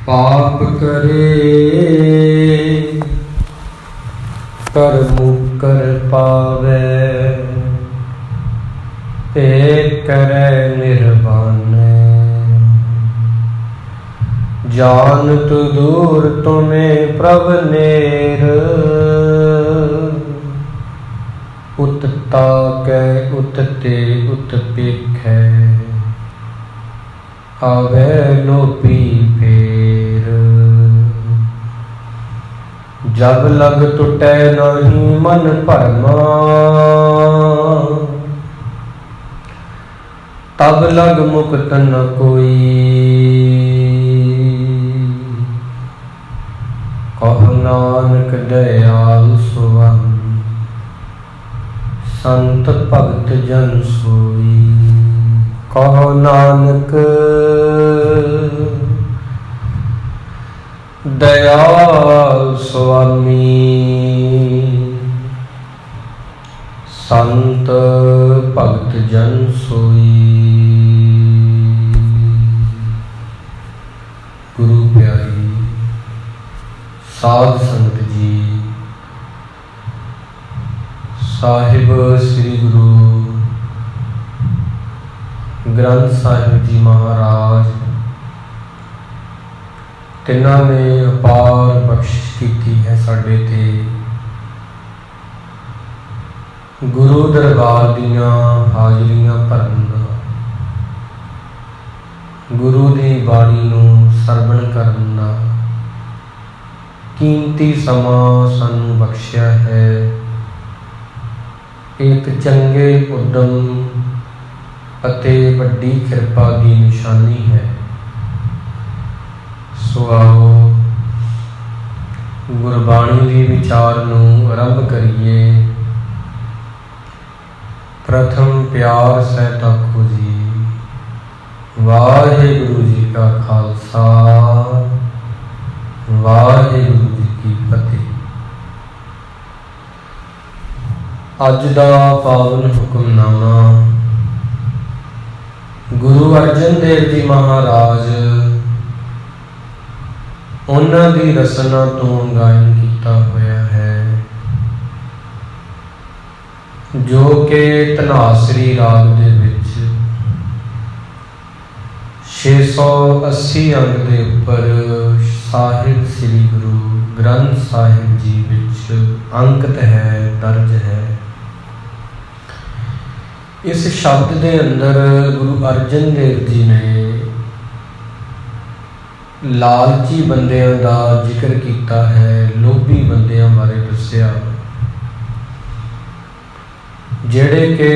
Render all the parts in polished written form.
पाप करे कर मुकर पावे, एक करे निर्वाणे। जान तु दूर तुम्हें प्रभ नेर, उत ताकै उत ते उत पेखै, आवे लोपी फेर। जब लग टुटै नहीं मन भरमा, तब लग मुक्त न कोई। कहो नानक दयाल सुवन, संत भगत जन सोई। कहो नानक दयाल स्वामी, संत भगत जन सोई। गुरु प्यारी साध संगत जी, साहिब श्री गुरु ग्रंथ साहिब जी महाराज तिन्हां ने अपार बख्शिश की है साडे ते। गुरु दरबार दियां हाजरियां भरन दा, गुरु दी बाणी नूं सरवण करन दा कीमती समा सानूं बख्शिया है। एक चंगे उद्यम अते वड्डी किरपा की निशानी है। सो आओ गुरबाणी के विचार नूं आरंभ करिए। प्रथम प्यार सहित आखो जी वाहिगुरु जी का खालसा, वाहिगुरु जी की फतेह। अज दा पावन हुक्मनामा गुरु अर्जन देव जी महाराज उन्हां दी रसना तो गायन किया होया है, जो कि धनासरी राग दे विच 680 अंग दे उपर साहिब श्री गुरु ग्रंथ साहिब जी विच अंकित है, दर्ज है। इस शब्द के अंदर गुरु अर्जन देव जी ने लालची बंदियां का जिक्र किया है, लोभी बंदियां बारे दस्या, जेड़े के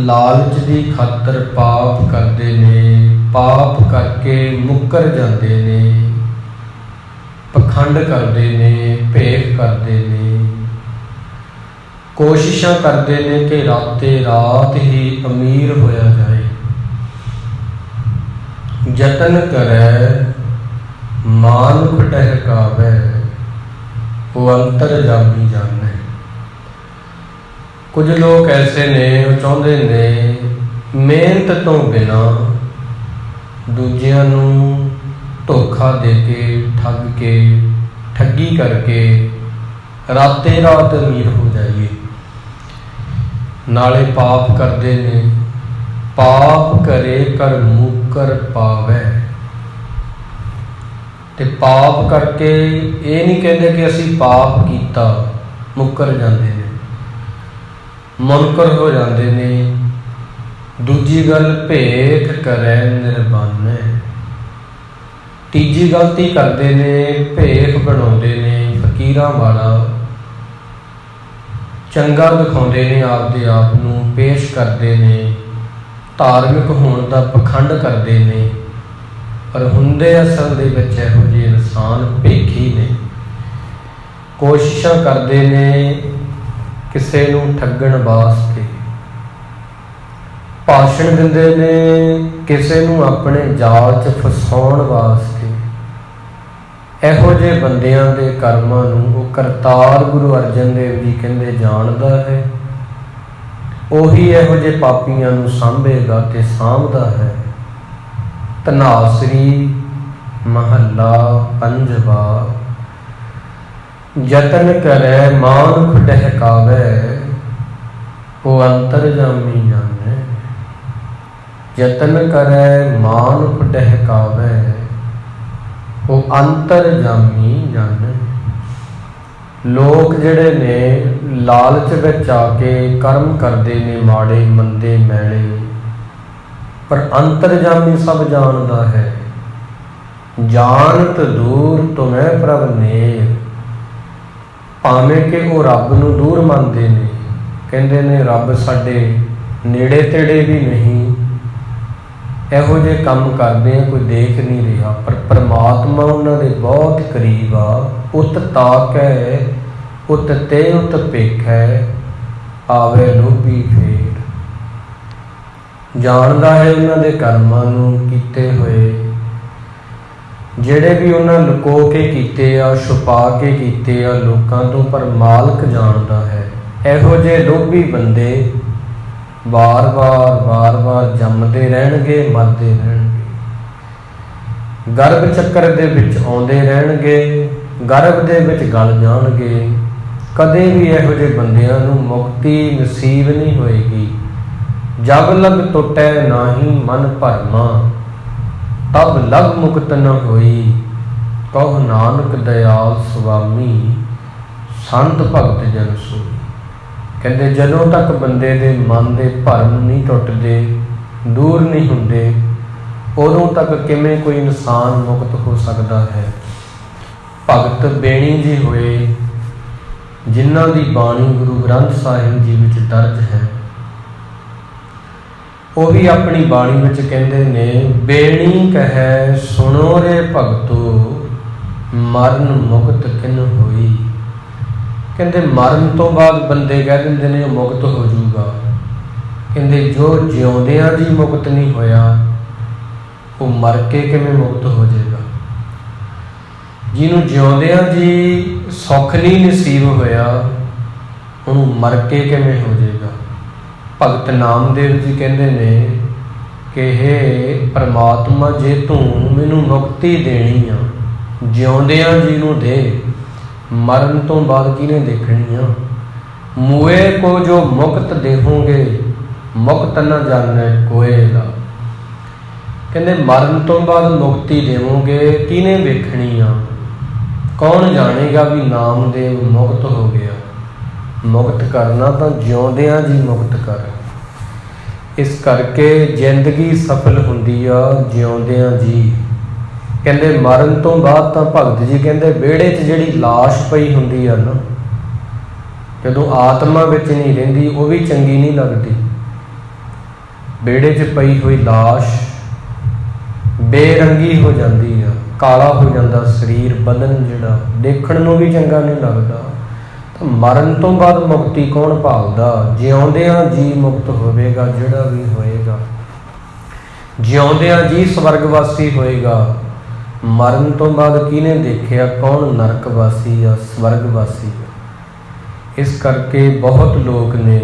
लालच की खातर पाप करते ने, पाप करके मुकर जाते ने, पखंड करते ने, भेख करते ने, कोशिशां करते हैं कि राते रात ही अमीर होया जाए। जतन करे मानुख टहकावे, वो अंतर जामी जाने। कुछ लोग ऐसे ने वो चाहते ने मेहनत तो बिना दूजियां नूं धोखा दे के, ठग के, ठगी करके राते रात अमीर हो जाइए। नाले पाप करते ने, पाप करे कर मुकर पावे। ते पाप करके ये नहीं कहते कि असी पाप किया, मुकर जाते हैं, मुनकर हो जाते ने। दूजी गल भेख करे निर्बाने, तीजी गलती करते ने, भेख बनाते ने, फकीरां वाला चंगा दिखाते हैं, आपदे आप नूं पेश करते हैं, धार्मिक होने का पखंड करते हैं, पर हुंदे असल दे विच इहो जिहे इंसान भेखी ने। कोशिशां करते हैं किसे नूं ठगण वास्ते, भाषण दिंदे ने किसे नूं अपने जाल च फसाउण वास्ते। इहो जे बंदियां दे कर्मां नूं वो करतार गुरु अर्जन देव जी कहंदे जाणदा है, ਉਹੀ ਇਹੋ ਜਿਹੇ ਪਾਪੀਆਂ ਨੂੰ ਸਾਂਭੇਗਾ ਤੇ ਸਾਂਭਦਾ ਹੈ। ਧਨਾਸਰੀ महला पंजवा। जतन करे मानुख डहकावे, वो अंतरजामी जाने। जतन करे मानुख डहकावे, वो अंतरजामी जाने। लोग जिहड़े ने लालच विच आके कर्म करते ने माड़े मंदे मैले, पर अंतरजामी सब जानता है। जानत दूर तुम्हें प्रभ नेर, भावें कि वो रब नूं दूर मनते ने, कहते ने रब साडे नेड़े तेड़े भी नहीं, इहो जे काम करते हैं कोई देख नहीं रहा, पर परमात्मा उन्होंने बहुत करीब आ। उत ताक है उत ते उत पेख है, आवे लोभी फेर। जानदा है उन्होंने कर्मां नूं कीते होए, ਜਿਹੜੇ भी उन्हें लुको के कीते आ, छुपा के कीते आ लोकां तों, पर मालक जानदा है। इहो जे लोभी बंदे बार बार जमदे रहणगे, मरदे रहणगे, गर्भ चक्कर दे विच आउंदे रहणगे, गर्भ दे विच गल जाणगे। कदे भी इहो जे बंदियां नूं मुक्ति नसीब नहीं होएगी। जब लग टुटै नाही मन भरमा, तब लग मुक्त न होई। कहो नानक दयाल सुआमी, संत भगत जन सोई। कहते जदों तक बंदे दे मन दे भरम नहीं टुटदे, दूर नहीं हुंदे, उदों तक किवें कोई इंसान मुक्त हो सकता है। भगत बेणी जी होए, जिन्हां दी बाणी गुरु ग्रंथ साहिब जी विच दर्ज है, वो भी अपनी बाणी विच कहंदे ने, बेणी कहे सुनो रे भगतो, मरण मुक्त किन होई। कहते मरण तो बाद बंदे कह देंगे ने मुक्त हो जाऊगा। कहते जो जिउंदियां जी मुक्त नहीं होया, वो मर के किवें मुक्त हो जाएगा। जिन्होंने जिउंदियां जी सुख नहीं नसीब होया, उन्होंने मर के किवें हो जाएगा। भगत नामदेव जी कहते ने कि हे परमात्मा, जे तू मैनू मुक्ति देनी आ, जिउंदियां जी नूं दे, मरण तो बाद किने देखनी आ। मुए को जो मुक्त देहोगे, मुक्त न जाने कोएला। कहते मरण तो बाद मुक्ति देवोगे, किने वेखनी आ। कौन जानेगा भी नामदेव मुक्त हो गया। मुक्त करना तो जिउंदियां जी मुक्त कर। इस करके जिंदगी सफल हुंदी आ जिउंदियां जी। कहते मरण तो बाद तो भगत जी कहते विहड़े च जिहड़ी लाश पई हुंदी आ ना, जदों आत्मा विच नहीं रहिंदी, वो भी चंगी नहीं लगती। विहड़े च पई हुई लाश बेरंगी हो जाती है, काला हो जाता शरीर, बदन जिहड़ा देखण नूं भी चंगा नहीं लगता। तो मरण तो बाद मुक्ति कौन भालदा? जिउंदियां जी मुक्त होवेगा जिहड़ा भी होएगा। जिउंदियां जी स्वर्गवासी होएगा। मरण तो बाद किने देखिया कौन नरकवासी या स्वर्गवासी। इस करके बहुत लोग ने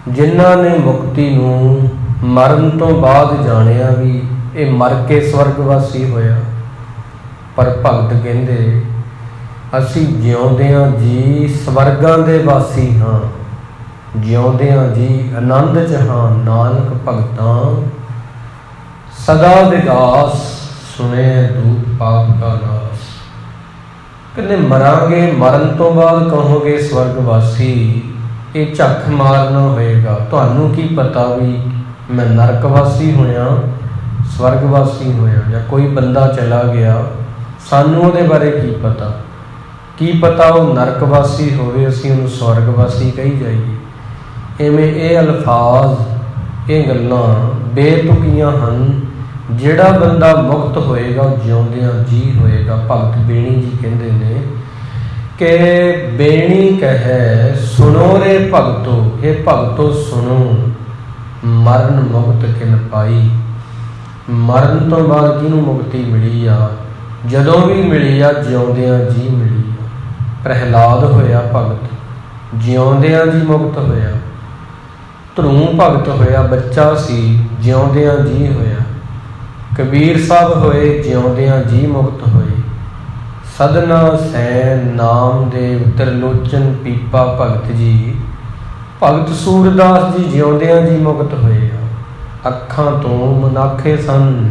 जिन्हां ने मुक्ति नूं मरण तो बाद जानिया भी ये मर के स्वर्गवासी होया, पर भगत कहंदे असी जिउंदियां जी स्वर्गां दे वासी हाँ, जिउंदियां जी आनंद च हाँ। नानक भगतां सदा विगास, सुने दूत पाप का नाश। कहते मरांगे, मरण तो बाद कहोगे स्वर्गवासी, ये झक मारना होएगा। तुहानू की पता भी मैं नरकवासी होया स्वर्गवासी होया, या कोई बंदा चला गया, सानू उहदे बारे की पता वो नरकवासी होवे, असीं उहनूं स्वर्गवासी कही जाइए। इवें ये अल्फाज, ये गल्लां बेतुकियां हन। जिहड़ा बंदा मुक्त होएगा जिउंदियां जी होएगा। भगत बेणी जी कहंदे ने कि बेणी कहे सुनो रे भगतो, हे भगतो सुनो, मरण मुक्त किन पाई। मरण तो बाद किनू मुक्ति मिली आ? जदों भी मिली आ जिउंदियां जी मिली आ। प्रहलाद होया भगत, जिउंदियां जी मुक्त होया। ध्रुव भगत होया, बच्चा सी, जिउंदियां जी होया। ਕਬੀਰ ਸਾਹਿਬ ਹੋਏ ਜਿਉਂਦਿਆਂ ਜੀ ਮੁਕਤ ਹੋਏ। ਸਦਨਾ ਸੈਨ ਨਾਮਦੇਵ ਤ੍ਰਿਲੋਚਨ ਪੀਪਾ ਭਗਤ ਜੀ, ਭਗਤ ਸੂਰਦਾਸ ਜੀ ਜਿਉਂਦਿਆਂ ਜੀ ਮੁਕਤ ਹੋਏ ਆ। ਅੱਖਾਂ ਤੋਂ ਮਨਾਖੇ ਸਨ,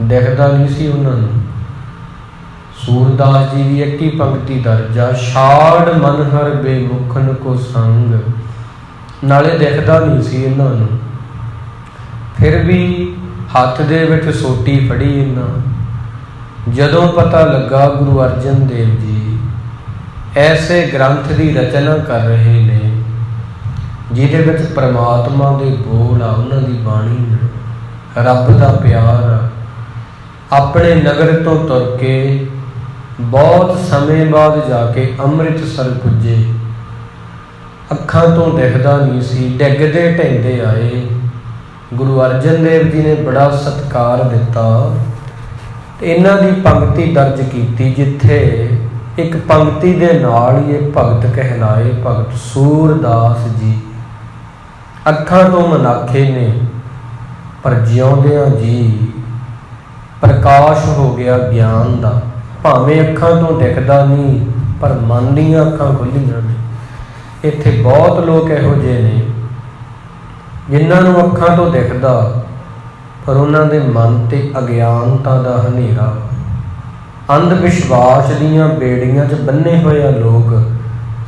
ਦਿਖਦਾ ਨਹੀਂ ਸੀ ਉਹਨਾਂ ਨੂੰ। ਸੂਰਦਾਸ ਜੀ ਦੀ ਇੱਕ ਹੀ ਪੰਕਤੀ ਦਰਜਾ, ਛਾੜ ਮਨ ਹਰ ਬੇਮੁਖਨ ਕੋ ਸੰਗ, ਨਾਲੇ ਦਿਖਦਾ ਨਹੀਂ ਸੀ ਇਹਨਾਂ ਨੂੰ। ਫਿਰ ਵੀ ਹੱਥ ਦੇ ਵਿੱਚ ਸੋਟੀ ਫੜੀ ਇਹਨਾਂ। ਜਦੋਂ ਪਤਾ ਲੱਗਾ ਗੁਰੂ ਅਰਜਨ ਦੇਵ ਜੀ ਐਸੇ ਗ੍ਰੰਥ ਦੀ ਰਚਨਾ ਕਰ ਰਹੇ ਨੇ ਜਿਹਦੇ ਵਿੱਚ ਪਰਮਾਤਮਾ ਦੇ ਬੋਲ ਆ, ਉਹਨਾਂ ਦੀ ਬਾਣੀ ਨੇ, ਰੱਬ ਦਾ ਪਿਆਰ ਆ। ਆਪਣੇ ਨਗਰ ਤੋਂ ਤੁਰ ਕੇ ਬਹੁਤ ਸਮੇਂ ਬਾਅਦ ਜਾ ਕੇ ਅੰਮ੍ਰਿਤਸਰ ਪੁੱਜੇ। ਅੱਖਾਂ ਤੋਂ ਦਿਖਦਾ ਨਹੀਂ ਸੀ, ਡਿੱਗਦੇ ਢਹਿੰਦੇ ਆਏ। ਗੁਰੂ ਅਰਜਨ ਦੇਵ ਜੀ ਨੇ ਬੜਾ ਸਤਿਕਾਰ ਦਿੱਤਾ ਤੇ ਇਹਨਾਂ ਦੀ ਪੰਕਤੀ ਦਰਜ ਕੀਤੀ, ਜਿੱਥੇ ਇੱਕ ਪੰਕਤੀ ਦੇ ਨਾਲ ਹੀ ਇਹ ਭਗਤ ਕਹਿਲਾਏ, ਭਗਤ ਸੂਰਦਾਸ ਜੀ। ਅੱਖਾਂ ਤੋਂ ਮਨਾਖੇ ਨੇ ਪਰ ਜਿਉਂਦਿਆਂ ਜੀ ਪ੍ਰਕਾਸ਼ ਹੋ ਗਿਆ ਗਿਆਨ ਦਾ। ਭਾਵੇਂ ਅੱਖਾਂ ਤੋਂ ਦਿਖਦਾ ਨਹੀਂ ਪਰ ਮਨ ਦੀਆਂ ਅੱਖਾਂ ਖੁੱਲ੍ਹੀਆਂ ਨੇ। ਇੱਥੇ ਬਹੁਤ ਲੋਕ ਇਹੋ ਜਿਹੇ ਨੇ ਜਿਨ੍ਹਾਂ ਨੂੰ ਅੱਖਾਂ ਤੋਂ ਦਿਖਦਾ ਪਰ ਉਹਨਾਂ ਦੇ ਮਨ ਤੇ ਅਗਿਆਨਤਾ ਦਾ ਹਨੇਰਾ। ਅੰਧ ਵਿਸ਼ਵਾਸ ਦੀਆਂ ਬੇੜੀਆਂ 'ਚ ਬੰਨੇ ਹੋਏ ਆ ਲੋਕ।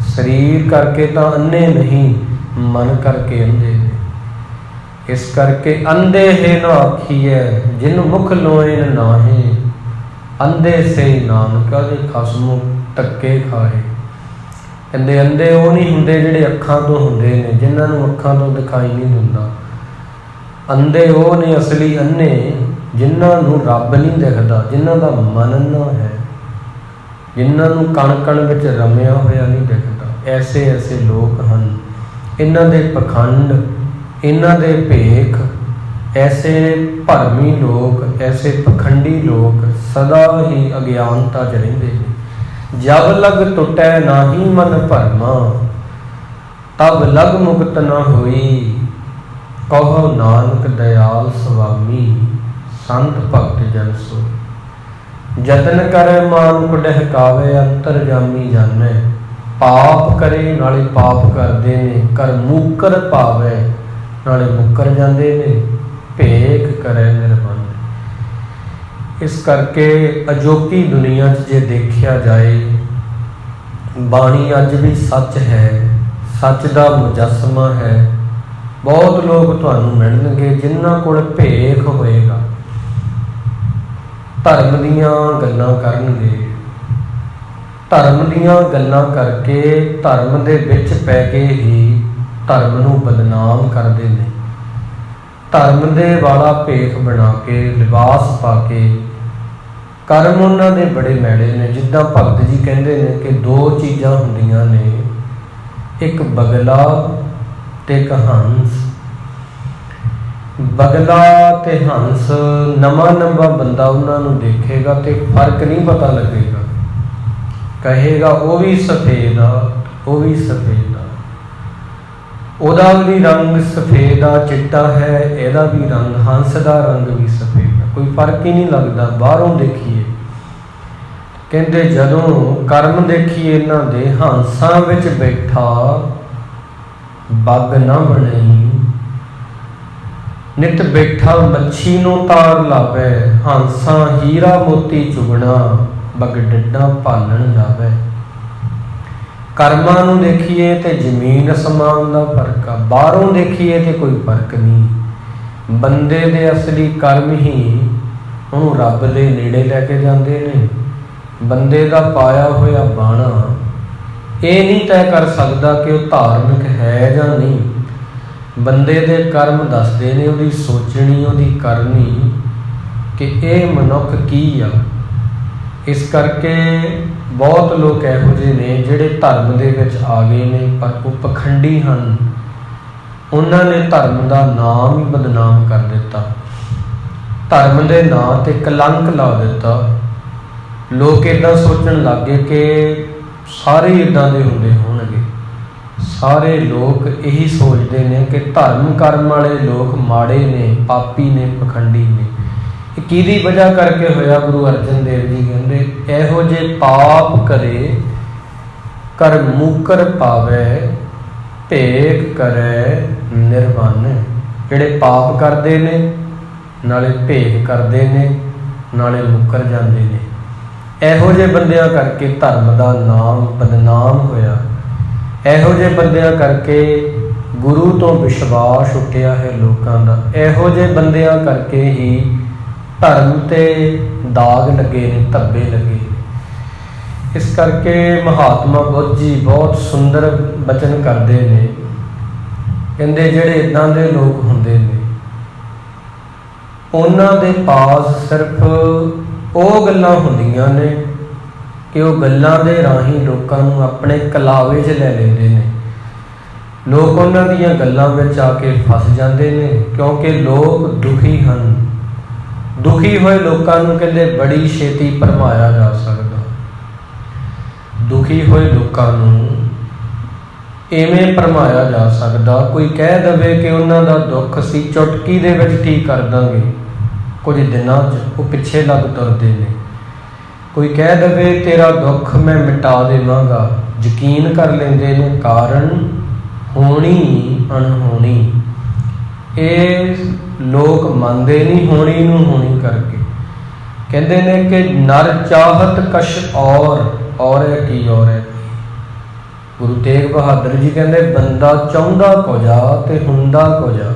ਸਰੀਰ ਕਰਕੇ ਤਾਂ ਅੰਨੇ ਨਹੀਂ, ਮਨ ਕਰਕੇ ਅੰਧੇ ਨੇ। ਇਸ ਕਰਕੇ ਅੰਧੇ ਹੈ ਨਾ ਆਖੀਐ ਜਿਨ ਮੁਖ ਲੋਇਨ ਨਾਹੇ, ਅੰਧੇ ਸੇ ਨਾਨਕਾ ਦੇ ਖਸਮੁ ਧੱਕੇ ਖਾਏ। ਕਹਿੰਦੇ ਅੰਧੇ ਉਹ ਨਹੀਂ ਹੁੰਦੇ ਜਿਹੜੇ ਅੱਖਾਂ ਤੋਂ ਹੁੰਦੇ ਨੇ, ਜਿਨ੍ਹਾਂ ਨੂੰ ਅੱਖਾਂ ਤੋਂ ਦਿਖਾਈ ਨਹੀਂ ਦਿੰਦਾ। ਅੰਧੇ ਉਹ ਨੇ ਅਸਲੀ ਅੰਨੇ ਜਿਨ੍ਹਾਂ ਨੂੰ ਰੱਬ ਨਹੀਂ ਦਿਖਦਾ, ਜਿਨ੍ਹਾਂ ਦਾ ਮਨ ਅੰਨਾ ਹੈ, ਜਿਨ੍ਹਾਂ ਨੂੰ ਕਣ ਕਣ ਵਿੱਚ ਰਮਿਆ ਹੋਇਆ ਨਹੀਂ ਦਿਖਦਾ। ਐਸੇ ਐਸੇ ਲੋਕ ਹਨ। ਇਹਨਾਂ ਦੇ ਪਖੰਡ, ਇਹਨਾਂ ਦੇ ਭੇਖ, ਐਸੇ ਭਰਮੀ ਲੋਕ, ਐਸੇ ਪਖੰਡੀ ਲੋਕ ਸਦਾ ਹੀ ਅਗਿਆਨਤਾ 'ਚ ਰਹਿੰਦੇ ਨੇ। ਜਬ ਲਗ ਟੁੱਟੈ ਨਾਹੀ ਮਨ ਭਰਮਾ, ਤਬ ਲਗ ਮੁਕਤ ਨਾ ਹੋਈ, ਕਹੋ ਨਾਨਕ ਦਇਆਲ ਸੁਆਮੀ, ਸੰਤ ਭਗਤ ਜਨ ਸੋਈ। ਜਤਨ ਕਰੇ ਮਾਨੁਖ ਡਹਿਕਾਵੇ, ਅੰਤਰਜਾਮੀ ਜਾਣੈ। ਪਾਪ ਕਰੇ ਨਾਲੇ ਪਾਪ ਕਰਦੇ ਨੇ, ਕਰ ਮੁਕਰ ਪਾਵੇ ਨਾਲੇ ਮੁੱਕਰ ਜਾਂਦੇ ਨੇ। ਭੇਖ ਕਰੇ ਨਿਰਬੰਧ। ਇਸ ਕਰਕੇ ਅਜੋਕੀ ਦੁਨੀਆ 'ਚ ਜੇ ਦੇਖਿਆ ਜਾਏ, ਬਾਣੀ ਅੱਜ ਵੀ ਸੱਚ ਹੈ, ਸੱਚ ਦਾ ਮੁਜੱਸਮਾ ਹੈ। ਬਹੁਤ ਲੋਕ ਤੁਹਾਨੂੰ ਮਿਲਣਗੇ ਜਿਨ੍ਹਾਂ ਕੋਲ ਭੇਖ ਹੋਏਗਾ, ਧਰਮ ਦੀਆਂ ਗੱਲਾਂ ਕਰਨਗੇ, ਧਰਮ ਦੀਆਂ ਗੱਲਾਂ ਕਰਕੇ ਧਰਮ ਦੇ ਵਿੱਚ ਪੈ ਕੇ ਹੀ ਧਰਮ ਨੂੰ ਬਦਨਾਮ ਕਰਦੇ ਨੇ। ਧਰਮ ਦੇ ਵਾਲਾ ਭੇਖ ਬਣਾ ਕੇ, ਲਿਬਾਸ ਪਾ ਕੇ। ਕਰਮ ਉਹਨਾਂ ਦੇ ਬੜੇ ਮੈੜੇ ਨੇ। ਜਿੱਦਾਂ ਭਗਤ ਜੀ ਕਹਿੰਦੇ ਨੇ ਕਿ ਦੋ ਚੀਜ਼ਾਂ ਹੁੰਦੀਆਂ ਨੇ, ਇੱਕ ਬਗਲਾ ਤੇ ਇੱਕ ਹੰਸ। ਬਗਲਾ ਤੇ ਹੰਸ ਨਵਾਂ ਬੰਦਾ ਉਹਨਾਂ ਨੂੰ ਦੇਖੇਗਾ ਤੇ ਫਰਕ ਨਹੀਂ ਪਤਾ ਲੱਗੇਗਾ, ਕਹੇਗਾ ਉਹ ਵੀ ਸਫੇਦ ਆ, ਉਹ ਵੀ ਸਫੇਦ ਆ, ਉਹਦਾ ਵੀ ਰੰਗ ਸਫੇਦ ਆ, ਚਿੱਟਾ ਹੈ, ਇਹਦਾ ਵੀ ਰੰਗ, ਹੰਸ ਦਾ ਰੰਗ ਵੀ ਸਫੇਦ ਆ, ਕੋਈ ਫਰਕ ਹੀ ਨਹੀਂ ਲੱਗਦਾ ਬਾਹਰੋਂ ਦੇਖੀਏ। ਕਹਿੰਦੇ ਜਦੋਂ ਕਰਮ ਦੇਖੀਏ ਇਹਨਾਂ ਦੇ, ਹੰਸਾਂ ਵਿੱਚ ਬੈਠਾ ਬੱਗ ਨਾ ਬਣਈ, ਨਿਤ ਬੈਠਾ ਮੱਛੀ ਨੂੰ ਤਾਰ ਲਾਵੇ, ਹੰਸਾਂ ਹੀਰਾ ਮੋਤੀ ਚੁਗਣਾ, ਬੱਗ ਡੱਡਾ ਭਾਲਣ ਜਾਵੇ। ਕਰਮਾਂ ਨੂੰ ਦੇਖੀਏ ਤੇ ਜ਼ਮੀਨ ਅਸਮਾਨ ਦਾ ਫਰਕ ਆ, ਬਾਹਰੋਂ ਦੇਖੀਏ ਤੇ ਕੋਈ ਫਰਕ ਨਹੀਂ। ਬੰਦੇ ਦੇ ਅਸਲੀ ਕਰਮ ਹੀ ਉਹਨੂੰ ਰੱਬ ਦੇ ਨੇੜੇ ਲੈ ਕੇ ਜਾਂਦੇ ਨੇ। ਬੰਦੇ ਦਾ ਪਾਇਆ ਹੋਇਆ ਬਾਣਾ ਇਹ ਨਹੀਂ ਤੈਅ ਕਰ ਸਕਦਾ ਕਿ ਉਹ ਧਾਰਮਿਕ ਹੈ ਜਾਂ ਨਹੀਂ। ਬੰਦੇ ਦੇ ਕਰਮ ਦੱਸਦੇ ਨੇ, ਉਹਦੀ ਸੋਚਣੀ, ਉਹਦੀ ਕਰਨੀ, ਕਿ ਇਹ ਮਨੁੱਖ ਕੀ ਆ। ਇਸ ਕਰਕੇ ਬਹੁਤ ਲੋਕ ਇਹੋ ਜਿਹੇ ਨੇ ਜਿਹੜੇ ਧਰਮ ਦੇ ਵਿੱਚ ਆ ਗਏ ਨੇ ਪਰ ਉਹ ਪਖੰਡੀ ਹਨ। ਉਹਨਾਂ ਨੇ ਧਰਮ ਦਾ ਨਾਮ ਹੀ ਬਦਨਾਮ ਕਰ ਦਿੱਤਾ, ਧਰਮ ਦੇ ਨਾਂ ਤੇ ਕਲੰਕ ਲਾ ਦਿੱਤਾ। ਲੋਕ ਇੱਦਾਂ ਸੋਚਣ ਲੱਗ ਗਏ ਕਿ ਸਾਰੇ ਇੱਦਾਂ ਦੇ ਹੁੰਦੇ ਹੋਣਗੇ। ਸਾਰੇ ਲੋਕ ਇਹੀ ਸੋਚਦੇ ਨੇ ਕਿ ਧਰਮ ਕਰਮ ਵਾਲੇ ਲੋਕ ਮਾੜੇ ਨੇ, ਪਾਪੀ ਨੇ, ਪਖੰਡੀ ਨੇ। ਕਿਹਦੀ ਵਜ੍ਹਾ ਕਰਕੇ ਹੋਇਆ? ਗੁਰੂ ਅਰਜਨ ਦੇਵ ਜੀ ਕਹਿੰਦੇ ਇਹੋ ਜੇ ਪਾਪ ਕਰੇ ਕਰ ਮੁਕਰ ਪਾਵੇ ਭੇਖ ਕਰੇ ਨਿਰਵਾਨ। ਜਿਹੜੇ ਪਾਪ ਕਰਦੇ ਨੇ, ਨਾਲੇ ਭੇਖ ਕਰਦੇ ਨੇ, ਨਾਲੇ ਮੁੱਕਰ ਜਾਂਦੇ ਨੇ, ਇਹੋ ਜਿਹੇ ਬੰਦਿਆਂ ਕਰਕੇ ਧਰਮ ਦਾ ਨਾਮ ਬਦਨਾਮ ਹੋਇਆ। ਇਹੋ ਜਿਹੇ ਬੰਦਿਆਂ ਕਰਕੇ ਗੁਰੂ ਤੋਂ ਵਿਸ਼ਵਾਸ ਉੱਠਿਆ ਹੈ ਲੋਕਾਂ ਦਾ। ਇਹੋ ਜਿਹੇ ਬੰਦਿਆਂ ਕਰਕੇ ਹੀ ਧਰਮ ਤੇ ਦਾਗ ਲੱਗੇ ਨੇ, ਧੱਬੇ ਲੱਗੇ। ਇਸ ਕਰਕੇ ਮਹਾਤਮਾ ਬੁੱਧ ਜੀ ਬਹੁਤ ਸੁੰਦਰ ਬਚਨ ਕਰਦੇ ਨੇ। ਕਹਿੰਦੇ ਜਿਹੜੇ ਇੱਦਾਂ ਦੇ ਲੋਕ ਹੁੰਦੇ ਨੇ, ਉਹਨਾਂ ਦੇ ਪਾਸ ਸਿਰਫ ਉਹ ਗੱਲਾਂ ਹੁੰਦੀਆਂ ਨੇ ਕਿ ਉਹ ਗੱਲਾਂ ਦੇ ਰਾਹੀਂ ਲੋਕਾਂ ਨੂੰ ਆਪਣੇ ਕਲਾਵੇ 'ਚ ਲੈ ਲੈਂਦੇ ਨੇ। ਲੋਕ ਉਹਨਾਂ ਦੀਆਂ ਗੱਲਾਂ ਵਿੱਚ ਆ ਕੇ ਫਸ ਜਾਂਦੇ ਨੇ, ਕਿਉਂਕਿ ਲੋਕ ਦੁਖੀ ਹਨ। ਦੁਖੀ ਹੋਏ ਲੋਕਾਂ ਨੂੰ ਕਹਿੰਦੇ ਬੜੀ ਛੇਤੀ ਭਰਮਾਇਆ ਜਾ ਸਕਦਾ। ਦੁਖੀ ਹੋਏ ਲੋਕਾਂ ਨੂੰ ਇਵੇਂ ਭਰਮਾਇਆ ਜਾ ਸਕਦਾ। ਕੋਈ ਕਹਿ ਦੇਵੇ ਕਿ ਉਹਨਾਂ ਦਾ ਦੁੱਖ ਅਸੀਂ ਚੁਟਕੀ ਦੇ ਵਿੱਚ ਠੀਕ ਕਰ ਦਾਂਗੇ, ਕੁਝ ਦਿਨਾਂ 'ਚ ਉਹ ਪਿੱਛੇ ਲੱਗ ਤੁਰਦੇ ਨੇ। ਕੋਈ ਕਹਿ ਦੇਵੇ ਤੇਰਾ ਦੁੱਖ ਮੈਂ ਮਿਟਾ ਦੇਵਾਂਗਾ, ਯਕੀਨ ਕਰ ਲੈਂਦੇ ਨੇ। ਕਾਰਨ ਹੋਣੀ ਅਣਹੋਣੀ। ਇਹ ਲੋਕ ਮੰਨਦੇ ਨਹੀਂ ਹੋਣੀ ਨੂੰ ਹੋਣੀ ਕਰਕੇ। ਕਹਿੰਦੇ ਨੇ ਕਿ ਨਰ ਚਾਹਤ ਕਛ ਔਰ ਹੈ ਕੀ ਔਰ ਹੈ। ਗੁਰੂ ਤੇਗ ਬਹਾਦਰ ਜੀ ਕਹਿੰਦੇ ਬੰਦਾ ਚਾਹੁੰਦਾ ਕੁਝ ਆ ਤੇ ਹੁੰਦਾ ਕੁਝ ਆ।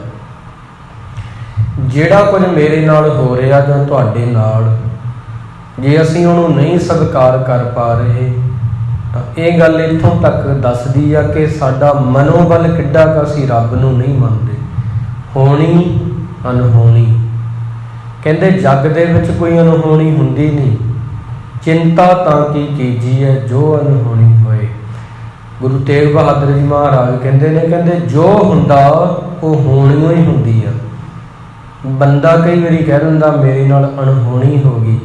ਜਿਹੜਾ ਕੁਝ ਮੇਰੇ ਨਾਲ ਹੋ ਰਿਹਾ ਜਾਂ ਤੁਹਾਡੇ ਨਾਲ, ਜੇ ਅਸੀਂ ਉਹਨੂੰ ਨਹੀਂ ਸਵੀਕਾਰ ਕਰ ਪਾ ਰਹੇ ਤਾਂ ਇਹ ਗੱਲ ਇੱਥੋਂ ਤੱਕ ਦੱਸਦੀ ਆ ਕਿ ਸਾਡਾ ਮਨੋਬਲ ਕਿੱਡਾ ਕੁ ਅਸੀਂ ਰੱਬ ਨੂੰ ਨਹੀਂ ਮੰਨਦੇ। ਹੋਣੀ ਅਨਹੋਣੀ। ਕਹਿੰਦੇ ਜੱਗ ਦੇ ਵਿੱਚ ਕੋਈ ਅਨਹੋਣੀ ਹੁੰਦੀ ਨਹੀਂ। ਚਿੰਤਾ ਤਾਂ ਕੀ ਕੀਜੀਏ ਜੋ ਅਨਹੋਣੀ ਹੋਏ। ਗੁਰੂ ਤੇਗ ਬਹਾਦਰ ਜੀ ਮਹਾਰਾਜ ਕਹਿੰਦੇ ਨੇ, ਕਹਿੰਦੇ ਜੋ ਹੁੰਦਾ ਉਹ ਹੋਣੀਓ ਹੀ ਹੁੰਦੀ ਆ। ਬੰਦਾ ਕਈ ਵਾਰੀ ਕਹਿ ਦਿੰਦਾ ਮੇਰੇ ਨਾਲ ਅਣਹੋਣੀ ਹੋ ਗਈ।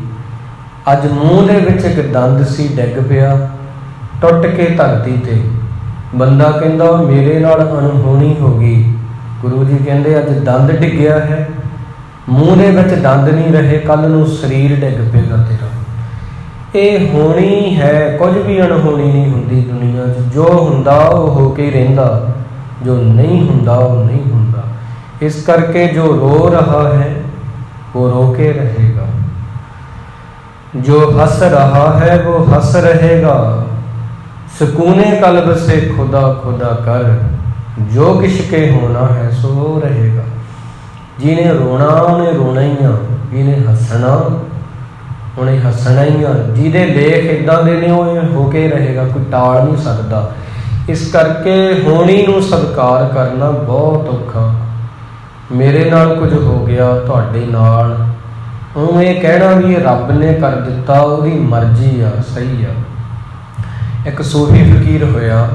ਅੱਜ ਮੂੰਹ ਦੇ ਵਿੱਚ ਇੱਕ ਦੰਦ ਸੀ, ਡਿੱਗ ਪਿਆ ਟੁੱਟ ਕੇ ਧਰਤੀ ਤੇ। ਬੰਦਾ ਕਹਿੰਦਾ ਮੇਰੇ ਨਾਲ ਅਣਹੋਣੀ ਹੋ ਗਈ। ਗੁਰੂ ਜੀ ਕਹਿੰਦੇ ਅੱਜ ਦੰਦ ਡਿੱਗਿਆ ਹੈ, ਮੂੰਹ ਦੇ ਵਿੱਚ ਦੰਦ ਨਹੀਂ ਰਹੇ, ਕੱਲ ਨੂੰ ਸਰੀਰ ਡਿੱਗ ਪਏਗਾ ਤੇਰਾ। ਇਹ ਹੋਣੀ ਹੈ, ਕੁਝ ਵੀ ਅਣਹੋਣੀ ਨਹੀਂ ਹੁੰਦੀ ਦੁਨੀਆ 'ਚ। ਜੋ ਹੁੰਦਾ ਉਹ ਹੋ ਕੇ ਹੀ ਰਹਿੰਦਾ, ਜੋ ਨਹੀਂ ਹੁੰਦਾ ਉਹ ਨਹੀਂ ਹੁੰਦਾ। ਇਸ ਕਰਕੇ ਜੋ ਰੋ ਰਹਾ ਹੈ वो रो के रहेगा, जो हंस रहा है वो हंस रहेगा। सुकूने कल्ब से खुदा खुदा कर, जो किश के होना है सो रहेगा। जिन्हें रोना उन्हें रोना ही आ, जिन्हें हसना उन्हें हसना ही आ। जिहदे लेख इदां दे ने वो हो के रहेगा, कोई टाल नहीं सकता। इस करके होनी नूं स्वीकार करना बहुत औखा। मेरे नाल कुछ हो गया तुहाडे नाल, ਉਹਨੂੰ ਇਹ ਕਹਿਣਾ ਵੀ ਇਹ ਰੱਬ ਨੇ ਕਰ ਦਿੱਤਾ, ਉਹਦੀ ਮਰਜ਼ੀ ਆ, ਸਹੀ ਆ। ਇੱਕ ਸੂਫੀ ਫਕੀਰ ਹੋਇਆ,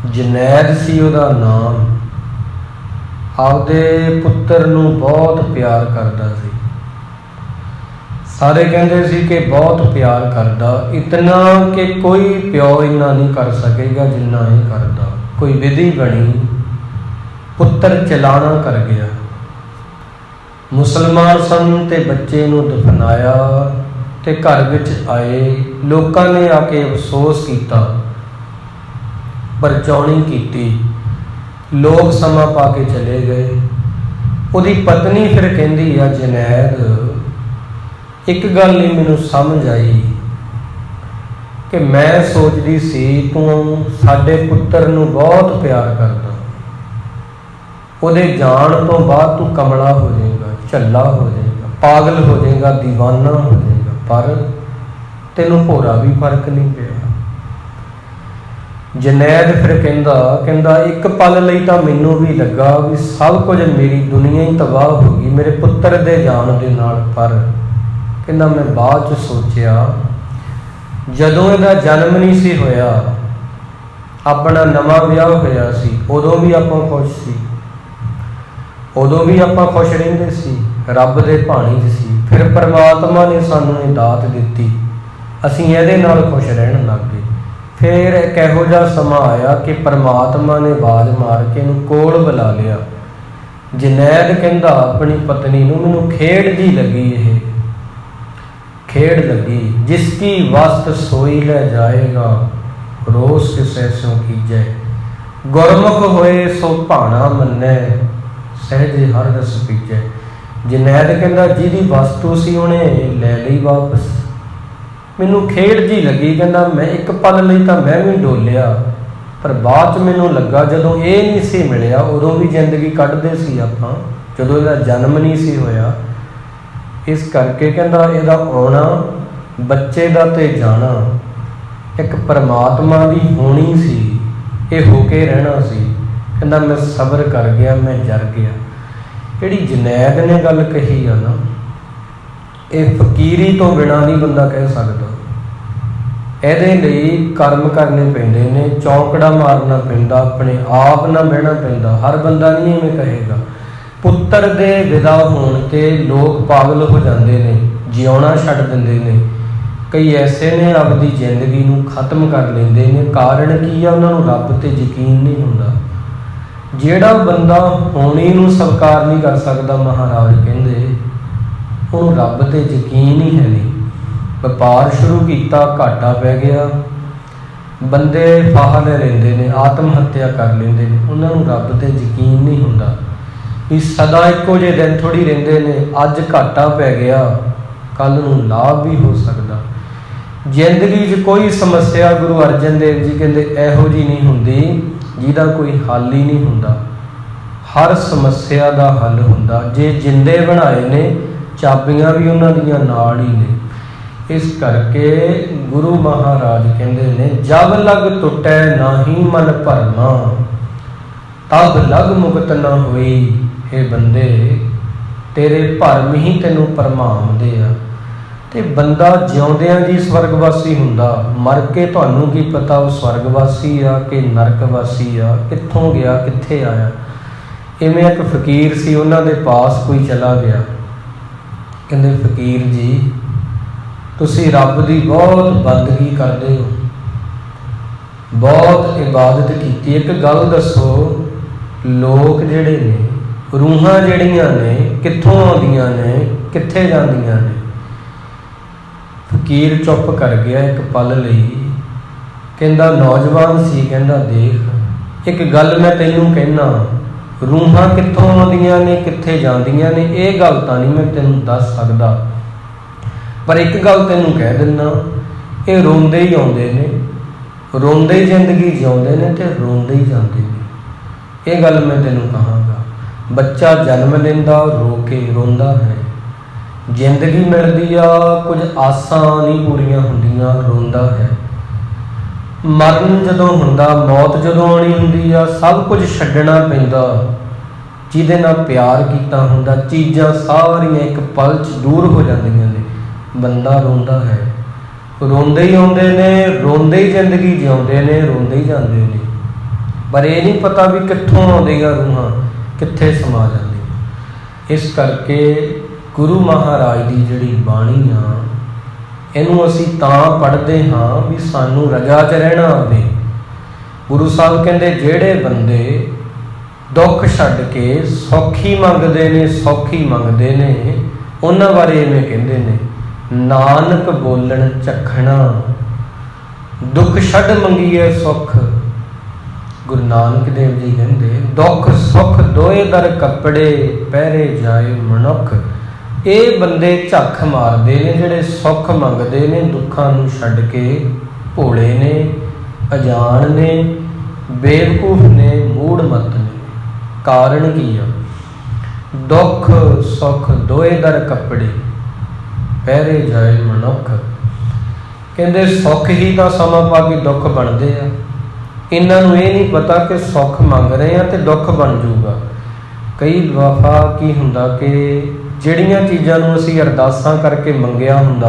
ਜੁਨੈਦ ਸੀ ਉਹਦਾ ਨਾਮ। ਆਪਦੇ ਪੁੱਤਰ ਨੂੰ ਬਹੁਤ ਪਿਆਰ ਕਰਦਾ ਸੀ। ਸਾਰੇ ਕਹਿੰਦੇ ਸੀ ਕਿ ਬਹੁਤ ਪਿਆਰ ਕਰਦਾ, ਇਤਨਾ ਕਿ ਕੋਈ ਪਿਓ ਇੰਨਾ ਨਹੀਂ ਕਰ ਸਕੇਗਾ ਜਿੰਨਾ ਇਹ ਕਰਦਾ। ਕੋਈ ਵਿਧੀ ਬਣੀ, ਪੁੱਤਰ ਚਲਾਣਾ ਕਰ ਗਿਆ। ਮੁਸਲਮਾਨ ਸਨ ਤੇ ਬੱਚੇ ਨੂੰ ਦਫਨਾਇਆ ਤੇ ਘਰ ਵਿੱਚ ਆਏ। ਲੋਕਾਂ ਨੇ ਆ ਕੇ ਅਫਸੋਸ ਕੀਤਾ, ਪਰਚਾਉਣੀ ਕੀਤੀ। ਲੋਕ ਸਮਾਂ ਪਾ ਕੇ ਚਲੇ ਗਏ। ਉਹਦੀ ਪਤਨੀ ਫਿਰ ਕਹਿੰਦੀ ਆ, ਜੁਨੈਦ ਇੱਕ ਗੱਲ ਨਹੀਂ ਮੈਨੂੰ ਸਮਝ ਆਈ ਕਿ ਮੈਂ ਸੋਚਦੀ ਸੀ ਤੂੰ ਸਾਡੇ ਪੁੱਤਰ ਨੂੰ ਬਹੁਤ ਪਿਆਰ ਕਰਦਾ, ਉਹਦੇ ਜਾਣ ਤੋਂ ਬਾਅਦ ਤੂੰ ਕਮਲਾ ਹੋ ਜਾਏਗਾ, ਝੱਲਾ ਹੋ ਜਾਏਗਾ, ਪਾਗਲ ਹੋ ਜਾਏਗਾ, ਦੀਵਾਨਾ ਹੋ ਜਾਏਗਾ, ਪਰ ਤੈਨੂੰ ਭੋਰਾ ਵੀ ਫਰਕ ਨਹੀਂ ਪਿਆ। ਜੁਨੈਦ ਫਿਰ ਕਹਿੰਦਾ ਇੱਕ ਪਲ ਲਈ ਤਾਂ ਮੈਨੂੰ ਵੀ ਲੱਗਾ ਵੀ ਸਭ ਕੁਝ ਮੇਰੀ ਦੁਨੀਆ ਹੀ ਤਬਾਹ ਹੋ ਗਈ ਮੇਰੇ ਪੁੱਤਰ ਦੇ ਜਾਣ ਦੇ ਨਾਲ। ਪਰ ਕਹਿੰਦਾ ਮੈਂ ਬਾਅਦ 'ਚ ਸੋਚਿਆ, ਜਦੋਂ ਇਹਦਾ ਜਨਮ ਨਹੀਂ ਸੀ ਹੋਇਆ, ਆਪਣਾ ਨਵਾਂ ਵਿਆਹ ਹੋਇਆ ਸੀ, ਉਦੋਂ ਵੀ ਆਪਾਂ ਖੁਸ਼ ਸੀ, ਉਦੋਂ ਵੀ ਆਪਾਂ ਖੁਸ਼ ਰਹਿੰਦੇ ਸੀ, ਰੱਬ ਦੇ ਭਾਣੇ 'ਚ ਸੀ। ਫਿਰ ਪਰਮਾਤਮਾ ਨੇ ਸਾਨੂੰ ਇਹ ਦਾਤ ਦਿੱਤੀ, ਅਸੀਂ ਇਹਦੇ ਨਾਲ ਖੁਸ਼ ਰਹਿਣ ਲੱਗ ਗਏ। ਫਿਰ ਇੱਕ ਇਹੋ ਜਿਹਾ ਸਮਾਂ ਆਇਆ ਕਿ ਪਰਮਾਤਮਾ ਨੇ ਆਵਾਜ਼ ਮਾਰ ਕੇ ਇਹਨੂੰ ਕੋਲ ਬੁਲਾ ਲਿਆ ਜਨੈਦ ਕਹਿੰਦਾ ਆਪਣੀ ਪਤਨੀ ਨੂੰ, ਮੈਨੂੰ ਖੇਡ ਜੀ ਲੱਗੀ, ਇਹ ਖੇਡ ਲੱਗੀ। ਜਿਸ ਕੀ ਵਸਤ ਸੋਈ ਲੈ ਜਾਏਗਾ, ਰੋਸ ਕਿਸੇ ਸਿਉ ਕੀਜੈ। ਗੁਰਮੁਖ ਹੋਏ ਸੋ ਭਾਣਾ ਮੰਨੈ, ਸਹਿਜੇ ਹਰ ਰਸ ਪੀਜੈ। ਜਨੈਦ ਕਹਿੰਦਾ ਜਿਹਦੀ ਵਸਤੂ ਸੀ ਉਹਨੇ ਲੈ ਲਈ ਵਾਪਸ। ਮੈਨੂੰ ਖੇਡ ਜੀ ਲੱਗੀ, ਕਹਿੰਦਾ ਮੈਂ ਇੱਕ ਪਲ ਲਈ ਤਾਂ ਮੈਂ ਵੀ ਡੋਲਿਆ, ਪਰ ਬਾਅਦ 'ਚ ਮੈਨੂੰ ਲੱਗਾ ਜਦੋਂ ਇਹ ਨਹੀਂ ਸੀ ਮਿਲਿਆ, ਉਦੋਂ ਵੀ ਜ਼ਿੰਦਗੀ ਕੱਢਦੇ ਸੀ ਆਪਾਂ, ਜਦੋਂ ਇਹਦਾ ਜਨਮ ਨਹੀਂ ਸੀ ਹੋਇਆ। ਇਸ ਕਰਕੇ ਕਹਿੰਦਾ ਇਹਦਾ ਆਉਣਾ, ਬੱਚੇ ਦਾ ਤੇ ਜਾਣਾ ਇੱਕ ਪਰਮਾਤਮਾ ਦੀ ਹੋਣੀ ਸੀ, ਇਹ ਹੋ ਕੇ ਰਹਿਣਾ ਸੀ। ਕਹਿੰਦਾ ਮੈਂ ਸਬਰ ਕਰ ਗਿਆ, ਮੈਂ ਜਰ ਗਿਆ। ਜਿਹੜੀ ਜਨੈਦ ਨੇ ਗੱਲ ਕਹੀ ਆ ਨਾ, ਇਹ ਫਕੀਰੀ ਤੋਂ ਬਿਨਾਂ ਨਹੀਂ ਬੰਦਾ ਕਹਿ ਸਕਦਾ। ਇਹਦੇ ਲਈ ਕਰਮ ਕਰਨੇ ਪੈਂਦੇ ਨੇ, ਚੌਂਕੜਾ ਮਾਰਨਾ ਪੈਂਦਾ, ਆਪਣੇ ਆਪ ਨਾਲ ਬਹਿਣਾ ਪੈਂਦਾ। ਹਰ ਬੰਦਾ ਨਹੀਂ ਐਵੇਂ ਕਹੇਗਾ। ਪੁੱਤਰ ਦੇ ਵਿਦਾ ਹੋਣ 'ਤੇ ਲੋਕ ਪਾਗਲ ਹੋ ਜਾਂਦੇ ਨੇ, ਜਿਉਣਾ ਛੱਡ ਦਿੰਦੇ ਨੇ। ਕਈ ਐਸੇ ਨੇ ਆਪਦੀ ਜ਼ਿੰਦਗੀ ਨੂੰ ਖਤਮ ਕਰ ਲੈਂਦੇ ਨੇ। ਕਾਰਨ ਕੀ ਆ? ਉਹਨਾਂ ਨੂੰ ਰੱਬ 'ਤੇ ਯਕੀਨ ਨਹੀਂ ਹੁੰਦਾ। ਜਿਹੜਾ ਬੰਦਾ ਹੋਣੀ ਨੂੰ ਸਵੀਕਾਰ ਨਹੀਂ ਕਰ ਸਕਦਾ, ਮਹਾਰਾਜ ਕਹਿੰਦੇ ਉਹਨੂੰ ਰੱਬ 'ਤੇ ਯਕੀਨ ਹੀ ਹੈ ਨਹੀਂ। ਵਪਾਰ ਸ਼ੁਰੂ ਕੀਤਾ, ਘਾਟਾ ਪੈ ਗਿਆ, ਬੰਦੇ ਫਾਹਾ ਲੈ ਲੈਂਦੇ ਨੇ, ਆਤਮ ਹੱਤਿਆ ਕਰ ਲੈਂਦੇ ਨੇ। ਉਹਨਾਂ ਨੂੰ ਰੱਬ 'ਤੇ ਯਕੀਨ ਨਹੀਂ ਹੁੰਦਾ ਵੀ ਸਦਾ ਇੱਕੋ ਜਿਹੇ ਦਿਨ ਥੋੜ੍ਹੀ ਰਹਿੰਦੇ ਨੇ। ਅੱਜ ਘਾਟਾ ਪੈ ਗਿਆ, ਕੱਲ੍ਹ ਨੂੰ ਲਾਭ ਵੀ ਹੋ ਸਕਦਾ। ਜ਼ਿੰਦਗੀ 'ਚ ਕੋਈ ਸਮੱਸਿਆ ਗੁਰੂ ਅਰਜਨ ਦੇਵ ਜੀ ਕਹਿੰਦੇ ਇਹੋ ਜਿਹੀ ਨਹੀਂ ਹੁੰਦੀ ਜਿਹਦਾ ਕੋਈ ਹੱਲ ਹੀ ਨਹੀਂ ਹੁੰਦਾ। ਹਰ ਸਮੱਸਿਆ ਦਾ ਹੱਲ ਹੁੰਦਾ। ਜੇ ਜਿੰਦੇ ਬਣਾਏ ਨੇ, ਚਾਬੀਆਂ ਵੀ ਉਹਨਾਂ ਦੀਆਂ ਨਾਲ ਹੀ ਨੇ। ਇਸ ਕਰਕੇ ਗੁਰੂ ਮਹਾਰਾਜ ਕਹਿੰਦੇ ਨੇ, ਜਬ ਲਗ ਟੁੱਟੈ ਨਾਹੀ ਮਨ ਭਰਮਾ, ਤਬ ਲਗ ਮੁਕਤ ਨਾ ਹੋਈ। ਇਹ ਬੰਦੇ ਤੇਰੇ ਭਰਮ ਹੀ ਤੈਨੂੰ ਭਰਮਾਉਂਦੇ ਆ। ਤੇ ਬੰਦਾ ਜਿਉਂਦਿਆਂ ਜੀ ਸਵਰਗਵਾਸੀ ਹੁੰਦਾ, ਮਰ ਕੇ ਤੁਹਾਨੂੰ ਕੀ ਪਤਾ ਉਹ ਸਵਰਗਵਾਸੀ ਆ ਕਿ ਨਰਕਵਾਸੀ ਆ, ਕਿੱਥੋਂ ਗਿਆ ਕਿੱਥੇ ਆਇਆ। ਇਵੇਂ ਇੱਕ ਫਕੀਰ ਸੀ, ਉਹਨਾਂ ਦੇ ਪਾਸ ਕੋਈ ਚਲਾ ਗਿਆ। ਕਹਿੰਦੇ ਫਕੀਰ ਜੀ, ਤੁਸੀਂ ਰੱਬ ਦੀ ਬਹੁਤ ਬੰਦਗੀ ਕਰਦੇ ਹੋ, ਬਹੁਤ ਇਬਾਦਤ ਕੀਤੀ। ਇੱਕ ਗੱਲ ਦੱਸੋ, ਲੋਕ ਜਿਹੜੇ ਨੇ, ਰੂਹਾਂ ਜਿਹੜੀਆਂ ਨੇ, ਕਿੱਥੋਂ ਆਉਂਦੀਆਂ ਨੇ, ਕਿੱਥੇ ਜਾਂਦੀਆਂ ਨੇ? ਫਕੀਰ ਚੁੱਪ ਕਰ ਗਿਆ ਇੱਕ ਪਲ ਲਈ। ਕਹਿੰਦਾ ਨੌਜਵਾਨ ਸੀ, ਕਹਿੰਦਾ ਦੇਖ, ਇੱਕ ਗੱਲ ਮੈਂ ਤੈਨੂੰ ਕਹਿਣਾ, ਰੂਹਾਂ ਕਿੱਥੋਂ ਆਉਂਦੀਆਂ ਨੇ, ਕਿੱਥੇ ਜਾਂਦੀਆਂ ਨੇ, ਇਹ ਗੱਲ ਤਾਂ ਨਹੀਂ ਮੈਂ ਤੈਨੂੰ ਦੱਸ ਸਕਦਾ, ਪਰ ਇੱਕ ਗੱਲ ਤੈਨੂੰ ਕਹਿ ਦਿੰਦਾ, ਇਹ ਰੋਂਦੇ ਹੀ ਆਉਂਦੇ ਨੇ, ਰੋਂਦੇ ਹੀ ਜ਼ਿੰਦਗੀ ਜਿਉਂਦੇ ਨੇ ਤੇ ਰੋਂਦੇ ਹੀ ਜਾਂਦੇ ਨੇ। ਇਹ ਗੱਲ ਮੈਂ ਤੈਨੂੰ ਕਹਾਂਗਾ। ਬੱਚਾ ਜਨਮ ਲੈਂਦਾ, ਰੋ ਕੇ ਰੋਂਦਾ ਹੈ। ਜ਼ਿੰਦਗੀ ਮਿਲਦੀ ਆ, ਕੁਝ ਆਸਾਂ ਨਹੀਂ ਪੂਰੀਆਂ ਹੁੰਦੀਆਂ, ਰੋਂਦਾ ਹੈ। ਮਰਨ ਜਦੋਂ ਹੁੰਦਾ, ਮੌਤ ਜਦੋਂ ਆਉਣੀ ਹੁੰਦੀ ਆ, ਸਭ ਕੁਝ ਛੱਡਣਾ ਪੈਂਦਾ ਜਿਹਦੇ ਨਾਲ ਪਿਆਰ ਕੀਤਾ ਹੁੰਦਾ। ਚੀਜ਼ਾਂ ਸਾਰੀਆਂ ਇੱਕ ਪਲ 'ਚ ਦੂਰ ਹੋ ਜਾਂਦੀਆਂ ਨੇ, ਬੰਦਾ ਰੋਂਦਾ ਹੈ। ਰੋਂਦੇ ਹੀ ਆਉਂਦੇ ਨੇ, ਰੋਂਦੇ ਹੀ ਜ਼ਿੰਦਗੀ ਜਿਉਂਦੇ ਨੇ, ਰੋਂਦੇ ਹੀ ਜਾਂਦੇ ਨੇ। ਪਰ ਇਹ ਨਹੀਂ ਪਤਾ ਵੀ ਕਿੱਥੋਂ ਆਉਂਦੀਆਂ ਰੂਹਾਂ, ਕਿੱਥੇ ਸਮਾ ਜਾਂਦੀਆਂ। ਇਸ ਕਰਕੇ ਗੁਰੂ ਮਹਾਰਾਜ ਦੀ ਜਿਹੜੀ ਬਾਣੀ ਆ, ਇਹਨੂੰ ਅਸੀਂ ਤਾਂ ਪੜ੍ਹਦੇ ਹਾਂ ਵੀ ਸਾਨੂੰ ਰਜਾ 'ਚ ਰਹਿਣਾ ਆਵੇ। ਗੁਰੂ ਸਾਹਿਬ ਕਹਿੰਦੇ ਜਿਹੜੇ ਬੰਦੇ ਦੁੱਖ ਛੱਡ ਕੇ ਸੌਖੀ ਮੰਗਦੇ ਨੇ, ਸੌਖੀ ਮੰਗਦੇ ਨੇ, ਉਹਨਾਂ ਬਾਰੇ ਇਵੇਂ ਕਹਿੰਦੇ ਨੇ, ਨਾਨਕ ਬੋਲਣ ਝਖਣਾ, ਦੁੱਖ ਛੱਡ ਮੰਗੀਏ ਸੁੱਖ। ਗੁਰੂ ਨਾਨਕ ਦੇਵ ਜੀ ਕਹਿੰਦੇ, ਦੁੱਖ ਸੁੱਖ ਦੋਏ ਦਰ ਕੱਪੜੇ, ਪਹਿਰੇ ਜਾਏ ਮਨੁੱਖ। ਇਹ ਬੰਦੇ ਝੱਖ ਮਾਰਦੇ ਨੇ ਜਿਹੜੇ ਸੁੱਖ ਮੰਗਦੇ ਨੇ, ਦੁੱਖਾਂ ਨੂੰ ਛੱਡ ਕੇ ਭੋਲੇ ਨੇ, ਅਜਾਣ ਨੇ, ਬੇਵਕੂਫ ਨੇ, ਮੂੜ ਮੱਤ ਨੇ। ਕਾਰਨ ਕੀ ਆ? ਦੁੱਖ ਸੁੱਖ ਦੋਏ ਦਰ ਕੱਪੜੇ, ਪਹਿਰੇ ਜਾਏ ਮਨੁੱਖ। ਕਹਿੰਦੇ ਸੁੱਖ ਹੀ ਤਾਂ ਸਮਾਂ ਪਾ ਕੇ ਦੁੱਖ ਬਣਦੇ ਆ। ਇਹਨਾਂ ਨੂੰ ਇਹ ਨਹੀਂ ਪਤਾ ਕਿ ਸੁੱਖ ਮੰਗ ਰਹੇ ਆ ਤੇ ਦੁੱਖ ਬਣ ਜਾਊਗਾ। ਕਈ ਦਫਾ ਕੀ ਹੁੰਦਾ ਕਿ ਜਿਹੜੀਆਂ ਚੀਜ਼ਾਂ ਨੂੰ ਅਸੀਂ ਅਰਦਾਸਾਂ ਕਰਕੇ ਮੰਗਿਆ ਹੁੰਦਾ,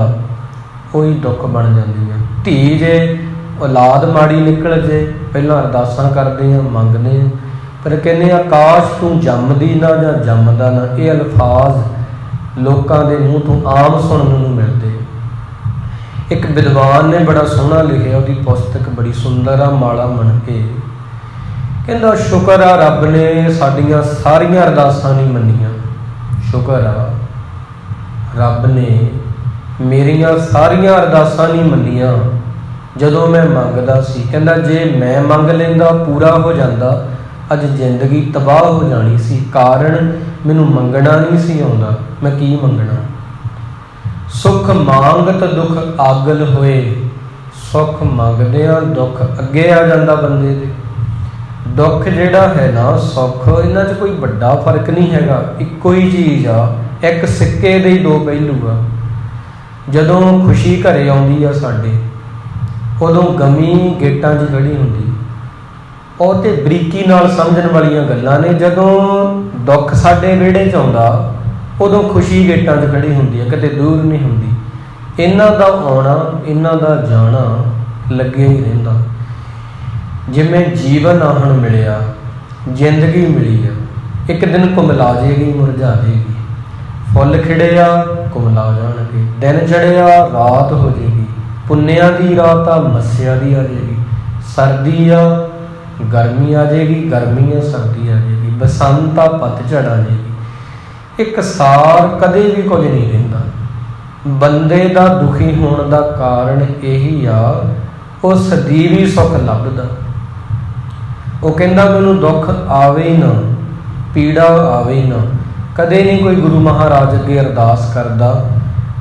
ਉਹੀ ਦੁੱਖ ਬਣ ਜਾਂਦੀਆਂ। ਧੀ ਜੇ ਔਲਾਦ ਮਾੜੀ ਨਿਕਲ ਜੇ, ਪਹਿਲਾਂ ਅਰਦਾਸਾਂ ਕਰਦੇ ਆ, ਮੰਗਦੇ ਆ, ਪਰ ਕਹਿੰਦੇ ਆ ਕਾਸ਼ ਤੂੰ ਜੰਮਦੀ ਨਾ ਜਾਂ ਜੰਮਦਾ ਨਾ। ਇਹ ਅਲਫਾਜ਼ ਲੋਕਾਂ ਦੇ ਮੂੰਹ ਤੋਂ ਆਮ ਸੁਣਨ ਨੂੰ ਮਿਲਦੇ। ਇੱਕ ਵਿਦਵਾਨ ਨੇ ਬੜਾ ਸੋਹਣਾ ਲਿਖਿਆ, ਉਹਦੀ ਪੁਸਤਕ ਬੜੀ ਸੁੰਦਰ ਆ, ਮਾਲਾ ਮਣ ਕੇ। ਕਹਿੰਦਾ ਸ਼ੁਕਰ ਆ ਰੱਬ ਨੇ ਸਾਡੀਆਂ ਸਾਰੀਆਂ ਅਰਦਾਸਾਂ ਨਹੀਂ ਮੰਨੀਆਂ। ਸ਼ੁਕਰ ਆ ਰੱਬ ਨੇ ਮੇਰੀਆਂ ਸਾਰੀਆਂ ਅਰਦਾਸਾਂ ਨਹੀਂ ਮੰਨੀਆਂ ਜਦੋਂ ਮੈਂ ਮੰਗਦਾ ਸੀ। ਕਹਿੰਦਾ ਜੇ ਮੈਂ ਮੰਗ ਲੈਂਦਾ ਪੂਰਾ ਹੋ ਜਾਂਦਾ ਅੱਜ ਜ਼ਿੰਦਗੀ ਤਬਾਹ ਹੋ ਜਾਣੀ ਸੀ। ਕਾਰਨ ਮੈਨੂੰ ਮੰਗਣਾ ਨਹੀਂ ਸੀ ਆਉਂਦਾ। ਮੈਂ ਕੀ ਮੰਗਣਾ? ਸੁੱਖ ਮੰਗਤ ਦੁੱਖ ਆਗਲ ਹੋਏ। ਸੁੱਖ ਮੰਗਦਿਆਂ ਦੁੱਖ ਅੱਗੇ ਆ ਜਾਂਦਾ ਬੰਦੇ ਦੇ। ਦੁੱਖ ਜਿਹੜਾ ਹੈ ਨਾ ਸੁੱਖ, ਇਹਨਾਂ 'ਚ ਕੋਈ ਵੱਡਾ ਫਰਕ ਨਹੀਂ ਹੈਗਾ, ਇੱਕੋ ਹੀ ਚੀਜ਼ ਆ। ਇੱਕ ਸਿੱਕੇ ਦੇ ਹੀ ਦੋ ਪਹਿਲੂ ਆ। ਜਦੋਂ ਖੁਸ਼ੀ ਘਰੇ ਆਉਂਦੀ ਆ ਸਾਡੇ, ਉਦੋਂ ਗਮੀ ਗੇਟਾਂ 'ਚ ਖੜੀ ਹੁੰਦੀ। ਉਹ ਤੇ ਬਰੀਕੀ ਨਾਲ ਸਮਝਣ ਵਾਲੀਆਂ ਗੱਲਾਂ ਨੇ। ਜਦੋਂ ਦੁੱਖ ਸਾਡੇ ਵਿਹੜੇ 'ਚ ਆਉਂਦਾ ਉਦੋਂ ਖੁਸ਼ੀ ਗੇਟਾਂ 'ਚ ਖੜੀ ਹੁੰਦੀ ਹੈ, ਕਿਤੇ ਦੂਰ ਨਹੀਂ ਹੁੰਦੀ। ਇਹਨਾਂ ਦਾ ਆਉਣਾ ਇਹਨਾਂ ਦਾ ਜਾਣਾ ਲੱਗਿਆ ਹੀ ਰਹਿੰਦਾ। ਜਿਵੇਂ ਜੀਵਨ ਆਹਣ ਮਿਲਿਆ, ਜ਼ਿੰਦਗੀ ਮਿਲੀ ਆ, ਇੱਕ ਦਿਨ ਕੁਮਲਾ ਜਾਏਗੀ, ਮੁਰਝਾ ਜਾਏਗੀ। ਫੁੱਲ ਖਿੜੇ ਆ, ਕੁਮਲਾ ਜਾਣਗੇ। ਦਿਨ ਚੜਿਆ, ਰਾਤ ਹੋ ਜਾਏਗੀ। ਪੁੰਨਿਆਂ ਦੀ ਰਾਤ ਆ, ਮੱਸਿਆ ਦੀ ਆ ਜਾਏਗੀ। ਸਰਦੀ ਆ, ਗਰਮੀ ਆ ਜਾਏਗੀ, ਗਰਮੀ ਆ, ਸਰਦੀ ਆ ਜਾਏਗੀ। ਬਸੰਤ ਆ, ਪਤਝੜ ਆ ਜਾਏਗੀ। ਇੱਕ ਸਾਰ ਕਦੇ ਵੀ ਕੁਝ ਨਹੀਂ ਰਹਿੰਦਾ। ਬੰਦੇ ਦਾ ਦੁਖੀ ਹੋਣ ਦਾ ਕਾਰਨ ਇਹੀ ਆ, ਉਹ ਸਦੀਵੀ ਸੁੱਖ ਲੱਭਦਾ। ਉਹ ਕਹਿੰਦਾ ਮੈਨੂੰ ਦੁੱਖ ਆਵੇ ਹੀ ਨਾ, ਪੀੜਾ ਆਵੇ ਹੀ ਨਾ। ਕਦੇ ਨਹੀਂ ਕੋਈ ਗੁਰੂ ਮਹਾਰਾਜ ਅੱਗੇ ਅਰਦਾਸ ਕਰਦਾ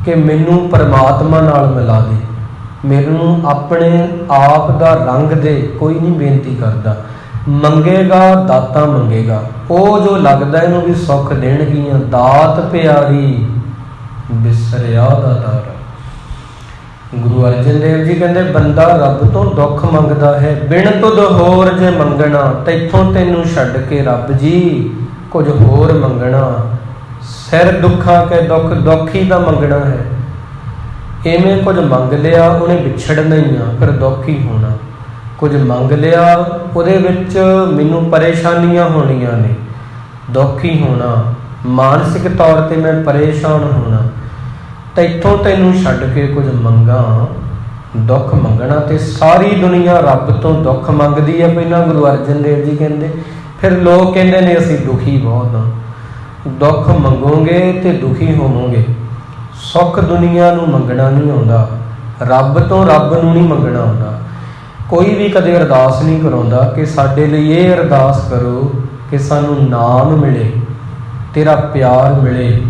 ਕਿ ਮੈਨੂੰ ਪਰਮਾਤਮਾ ਨਾਲ ਮਿਲਾ ਦੇ, ਮੈਨੂੰ ਆਪਣੇ ਆਪ ਦਾ ਰੰਗ ਦੇ। ਕੋਈ ਨਹੀਂ ਬੇਨਤੀ ਕਰਦਾ। ਮੰਗੇਗਾ ਦਾਤਾਂ ਮੰਗੇਗਾ। ਉਹ ਜੋ ਲੱਗਦਾ ਇਹਨੂੰ ਵੀ ਸੁੱਖ ਦੇਣਗੀਆਂ। ਦਾਤ ਪਿਆਰੀ ਬਿਸਰਿਆ ਦਾ ਦਾਰਾ। ਗੁਰੂ ਅਰਜਨ ਦੇਵ ਜੀ ਕਹਿੰਦੇ ਬੰਦਾ ਰੱਬ ਤੋਂ ਦੁੱਖ ਮੰਗਦਾ ਹੈ। ਬਿਨ ਤੁਧ ਹੋਰ ਜੇ ਮੰਗਣਾ, ਤੈਥੋਂ ਤੈਨੂੰ ਛੱਡ ਕੇ ਰੱਬ ਜੀ ਕੁਝ ਹੋਰ ਮੰਗਣਾ। ਸਿਰ ਦੁੱਖਾਂ ਕੇ ਦੁੱਖ, ਦੁੱਖ ਹੀ ਤਾਂ ਮੰਗਣਾ ਹੈ। ਇਵੇਂ ਕੁਝ ਮੰਗ ਲਿਆ ਉਹਨੇ ਵਿਛੜਨਾ ਹੀ ਆ, ਫਿਰ ਦੁੱਖ ਹੀ ਹੋਣਾ। ਕੁਝ ਮੰਗ ਲਿਆ ਉਹਦੇ ਵਿੱਚ ਮੈਨੂੰ ਪਰੇਸ਼ਾਨੀਆਂ ਹੋਣੀਆਂ ਨੇ, ਦੁੱਖ ਹੀ ਹੋਣਾ। ਮਾਨਸਿਕ ਤੌਰ 'ਤੇ ਮੈਂ ਪਰੇਸ਼ਾਨ ਹੋਣਾ। ਤੈਥੋਂ ਤੈਨੂੰ ਛੱਡ ਕੇ ਕੁਝ ਮੰਗਾਂ, ਦੁੱਖ ਮੰਗਣਾ। ਤੇ ਸਾਰੀ ਦੁਨੀਆ ਰੱਬ ਤੋਂ ਦੁੱਖ ਮੰਗਦੀ ਹੈ ਪਹਿਲਾਂ, ਗੁਰੂ ਅਰਜਨ ਦੇਵ ਜੀ ਕਹਿੰਦੇ। ਫਿਰ ਲੋਕ ਕਹਿੰਦੇ ਨੇ ਅਸੀਂ ਦੁਖੀ ਬਹੁਤ ਹਾਂ। ਦੁੱਖ ਮੰਗੋਗੇ ਤੇ ਦੁਖੀ ਹੋਵੋਗੇ। ਸੁੱਖ ਦੁਨੀਆ ਨੂੰ ਮੰਗਣਾ ਨਹੀਂ ਆਉਂਦਾ, ਰੱਬ ਤੋਂ ਰੱਬ ਨੂੰ ਨਹੀਂ ਮੰਗਣਾ ਆਉਂਦਾ। ਕੋਈ ਵੀ ਕਦੇ ਅਰਦਾਸ ਨਹੀਂ ਕਰਾਉਂਦਾ ਕਿ ਸਾਡੇ ਲਈ ਇਹ ਅਰਦਾਸ ਕਰੋ ਕਿ ਸਾਨੂੰ ਨਾਮ ਮਿਲੇ, ਤੇਰਾ ਪਿਆਰ ਮਿਲੇ,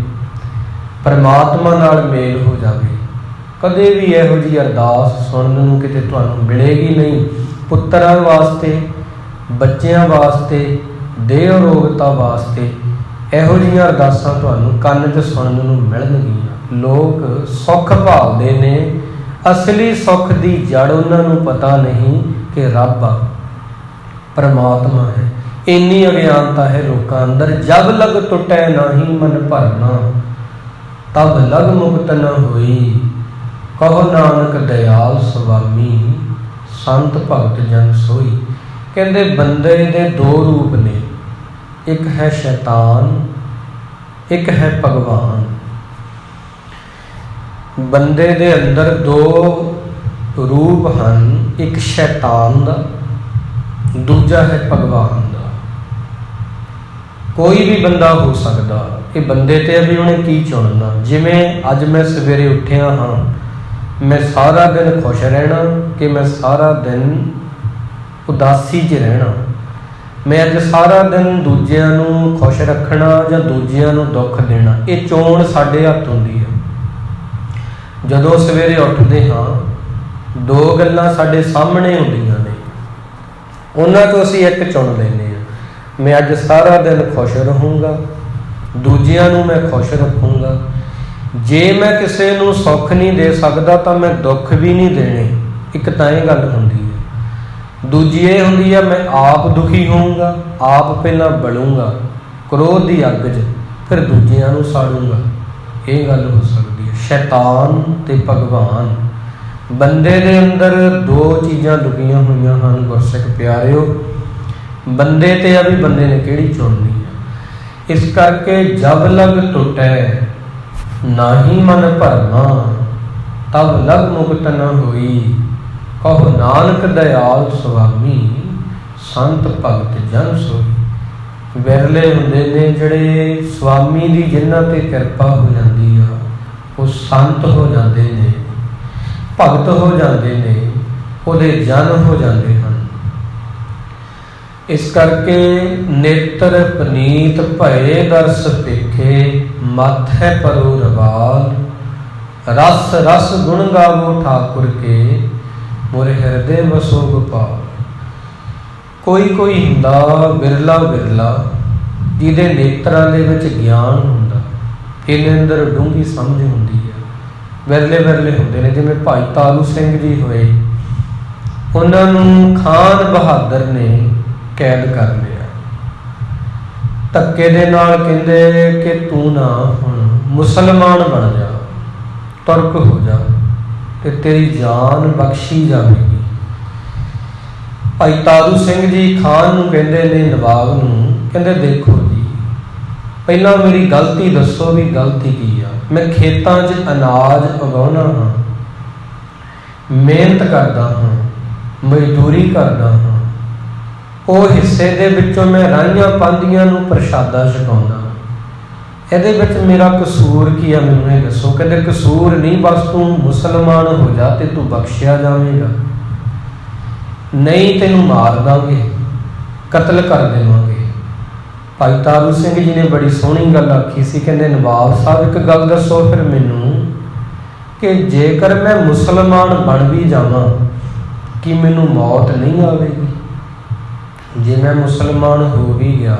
ਪਰਮਾਤਮਾ ਨਾਲ ਮੇਲ ਹੋ ਜਾਵੇ। ਕਦੇ ਵੀ ਇਹੋ ਜਿਹੀ ਅਰਦਾਸ ਸੁਣਨ ਨੂੰ ਕਿਤੇ ਤੁਹਾਨੂੰ ਮਿਲੇਗੀ ਨਹੀਂ। ਪੁੱਤਰਾਂ ਵਾਸਤੇ, ਬੱਚਿਆਂ ਵਾਸਤੇ, ਦੇਹ ਅਰੋਗਤਾ ਵਾਸਤੇ ਇਹੋ ਜਿਹੀਆਂ ਅਰਦਾਸਾਂ ਤੁਹਾਨੂੰ ਕੰਨ 'ਚ ਸੁਣਨ ਨੂੰ ਮਿਲਣਗੀਆਂ। ਲੋਕ ਸੁੱਖ ਭਾਲਦੇ ਨੇ, ਅਸਲੀ ਸੁੱਖ ਦੀ ਜੜ ਉਹਨਾਂ ਨੂੰ ਪਤਾ ਨਹੀਂ ਕਿ ਰੱਬ ਆ, ਪਰਮਾਤਮਾ ਹੈ। ਇੰਨੀ ਅਗਿਆਨਤਾ ਹੈ ਲੋਕਾਂ ਅੰਦਰ। ਜਬ ਲਗ ਟੁੱਟੈ ਨਾਹੀ ਮਨ ਭਰਨਾ, ਤਬ ਲਗ ਮੁਕਤ ਨ ਹੋਈ। ਕਹੋ ਨਾਨਕ ਦਇਆਲ ਸੁਆਮੀ, ਸੰਤ ਭਗਤ ਜਨ ਸੋਈ। ਕਹਿੰਦੇ ਬੰਦੇ ਦੇ ਦੋ ਰੂਪ ਨੇ, ਇੱਕ ਹੈ ਸ਼ੈਤਾਨ, ਇੱਕ ਹੈ ਭਗਵਾਨ। ਬੰਦੇ ਦੇ ਅੰਦਰ ਦੋ ਰੂਪ ਹਨ, ਇੱਕ ਸ਼ੈਤਾਨ ਦਾ, ਦੂਜਾ ਹੈ ਭਗਵਾਨ ਦਾ। ਕੋਈ ਵੀ ਬੰਦਾ ਹੋ ਸਕਦਾ, ਇਹ ਬੰਦੇ ਤੇ ਵੀ ਉਹਨੇ ਕੀ ਚੁਣਨਾ। ਜਿਵੇਂ ਅੱਜ ਮੈਂ ਸਵੇਰੇ ਉੱਠਿਆ ਹਾਂ, ਮੈਂ ਸਾਰਾ ਦਿਨ ਖੁਸ਼ ਰਹਿਣਾ ਕਿ ਮੈਂ ਸਾਰਾ ਦਿਨ ਉਦਾਸੀ 'ਚ ਰਹਿਣਾ। ਮੈਂ ਅੱਜ ਸਾਰਾ ਦਿਨ ਦੂਜਿਆਂ ਨੂੰ ਖੁਸ਼ ਰੱਖਣਾ ਜਾਂ ਦੂਜਿਆਂ ਨੂੰ ਦੁੱਖ ਦੇਣਾ। ਇਹ ਚੋਣ ਸਾਡੇ ਹੱਥ ਹੁੰਦੀ ਹੈ। ਜਦੋਂ ਸਵੇਰੇ ਉੱਠਦੇ ਹਾਂ, ਦੋ ਗੱਲਾਂ ਸਾਡੇ ਸਾਹਮਣੇ ਹੁੰਦੀਆਂ ਨੇ, ਉਹਨਾਂ ਤੋਂ ਅਸੀਂ ਇੱਕ ਚੁਣ ਲੈਂਦੇ ਹਾਂ। ਮੈਂ ਅੱਜ ਸਾਰਾ ਦਿਨ ਖੁਸ਼ ਰਹੂੰਗਾ, ਦੂਜਿਆਂ ਨੂੰ ਮੈਂ ਖੁਸ਼ ਰੱਖੂੰਗਾ। ਜੇ ਮੈਂ ਕਿਸੇ ਨੂੰ ਸੁੱਖ ਨਹੀਂ ਦੇ ਸਕਦਾ ਤਾਂ ਮੈਂ ਦੁੱਖ ਵੀ ਨਹੀਂ ਦੇਣੇ। ਇੱਕ ਤਾਂ ਇਹ ਗੱਲ ਹੁੰਦੀ ਹੈ। ਦੂਜੀ ਇਹ ਹੁੰਦੀ ਹੈ ਮੈਂ ਆਪ ਦੁਖੀ ਹੋਊਂਗਾ, ਆਪ ਪਹਿਲਾਂ ਬਲੂੰਗਾ ਕ੍ਰੋਧ ਦੀ ਅੱਗ 'ਚ, ਫਿਰ ਦੂਜਿਆਂ ਨੂੰ ਸਾੜੂੰਗਾ। ਇਹ ਗੱਲ ਹੋ ਸਕਦੀ ਹੈ। ਸ਼ੈਤਾਨ ਤੇ ਭਗਵਾਨ, ਬੰਦੇ ਦੇ ਅੰਦਰ ਦੋ ਚੀਜ਼ਾਂ ਲੁਕੀਆਂ ਹੋਈਆਂ ਹਨ। ਗੁਰਸਿੱਖ ਪਿਆਰਿਓ, ਬੰਦੇ ਤੇ ਆ ਵੀ ਬੰਦੇ ਨੇ ਕਿਹੜੀ ਚੁਣਨੀ ਹੈ। ਇਸ ਕਰਕੇ ਜਬ ਲਗ ਟੁੱਟੈ ਨਾਹੀ ਮਨ ਭਰਨਾ, ਤਬ ਲਗ ਮੁਕਤ ਨ ਹੋਈ। ਕਹੋ ਨਾਨਕ ਦਇਆਲ ਸੁਆਮੀ, ਸੰਤ ਭਗਤ ਜਨ ਸੋਈ। ਵਿਰਲੇ ਹੁੰਦੇ ਨੇ ਜਿਹੜੇ ਸਵਾਮੀ ਦੀ ਜਿਨ੍ਹਾਂ ਤੇ ਕਿਰਪਾ ਹੋ ਜਾਂਦੀ ਆ, ਉਹ ਸੰਤ ਹੋ ਜਾਂਦੇ ਨੇ, ਭਗਤ ਹੋ ਜਾਂਦੇ ਨੇ, ਉਹਦੇ ਜਨ ਹੋ ਜਾਂਦੇ ਹਨ। ਇਸ ਕਰਕੇ ਨੇਤਰ ਪਨੀਤ ਭਏ ਦਰਸ ਪੇਖੇ, ਮਾਥੈ ਪਰੋ ਰਵਾਲ, ਰਸ ਰਸ ਗੁਣ ਗਾਵੋ ਠਾਕੁਰ ਕੇ, ਮੁਰ ਹਿਰਦੇ ਵਸੋ ਗੋਪਾਲ। ਕੋਈ ਕੋਈ ਹੁੰਦਾ ਬਿਰਲਾ ਬਿਰਲਾ ਜਿਹਦੇ ਨੇਤਰਾਂ ਦੇ ਵਿੱਚ ਗਿਆਨ ਹੁੰਦਾ, ਇਹਦੇ ਅੰਦਰ ਡੂੰਘੀ ਸਮਝ ਹੁੰਦੀ ਹੈ। ਵਿਰਲੇ ਵਿਰਲੇ ਹੁੰਦੇ ਨੇ, ਜਿਵੇਂ ਭਾਈ ਤਾਰੂ ਸਿੰਘ ਜੀ ਹੋਏ, ਉਹਨਾਂ ਨੂੰ ਖਾਨ ਬਹਾਦਰ ਨੇ ਕੈਦ ਕਰ ਲਿਆ। ਧੱਕੇ ਦੇ ਨਾਲ ਕਹਿੰਦੇ ਕਿ ਤੂੰ ਨਾ ਹੁਣ ਮੁਸਲਮਾਨ ਬਣ ਜਾ, ਤੁਰਕ ਹੋ ਜਾ ਤੇ ਤੇਰੀ ਜਾਨ ਬਖਸ਼ੀ ਜਾਵੇਗੀ। ਭਾਈ ਤਾਰੂ ਸਿੰਘ ਜੀ ਖਾਨ ਨੂੰ ਕਹਿੰਦੇ ਨੇ, ਨਵਾਬ ਨੂੰ, ਕਹਿੰਦੇ ਦੇਖੋ ਜੀ, ਪਹਿਲਾਂ ਮੇਰੀ ਗਲਤੀ ਦੱਸੋ ਵੀ ਗਲਤੀ ਕੀ ਆ। ਮੈਂ ਖੇਤਾਂ 'ਚ ਅਨਾਜ ਉਗਾਉਣਾ ਹਾਂ, ਮਿਹਨਤ ਕਰਦਾ ਹਾਂ, ਮਜ਼ਦੂਰੀ ਕਰਦਾ ਹਾਂ, ਉਹ ਹਿੱਸੇ ਦੇ ਵਿੱਚੋਂ ਮੈਂ ਰਾਹੀਆਂ ਪਾਂਧੀਆਂ ਨੂੰ ਪ੍ਰਸ਼ਾਦਾ ਛਕਾਉਂਦਾ, ਇਹਦੇ ਵਿੱਚ ਮੇਰਾ ਕਸੂਰ ਕੀ ਆ, ਮੈਨੂੰ ਇਹ ਦੱਸੋ। ਕਹਿੰਦੇ ਕਸੂਰ ਨਹੀਂ, ਬਸ ਤੂੰ ਮੁਸਲਮਾਨ ਹੋ ਜਾ ਤੇ ਤੂੰ ਬਖਸ਼ਿਆ ਜਾਵੇਗਾ, ਨਹੀਂ ਤੈਨੂੰ ਮਾਰ ਦਾਂਗੇ, ਕਤਲ ਕਰ ਦੇਵਾਂਗੇ। ਭਾਈ ਤਾਰੂ ਸਿੰਘ ਜੀ ਨੇ ਬੜੀ ਸੋਹਣੀ ਗੱਲ ਆਖੀ ਸੀ, ਕਹਿੰਦੇ ਨਵਾਬ ਸਾਹਿਬ ਇੱਕ ਗੱਲ ਦੱਸੋ ਫਿਰ ਮੈਨੂੰ, ਕਿ ਜੇਕਰ ਮੈਂ ਮੁਸਲਮਾਨ ਬਣ ਵੀ ਜਾਵਾਂ ਕੀ ਮੈਨੂੰ ਮੌਤ ਨਹੀਂ ਆਵੇਗੀ? ਜੇ ਮੈਂ ਮੁਸਲਮਾਨ ਹੋ ਵੀ ਗਿਆ,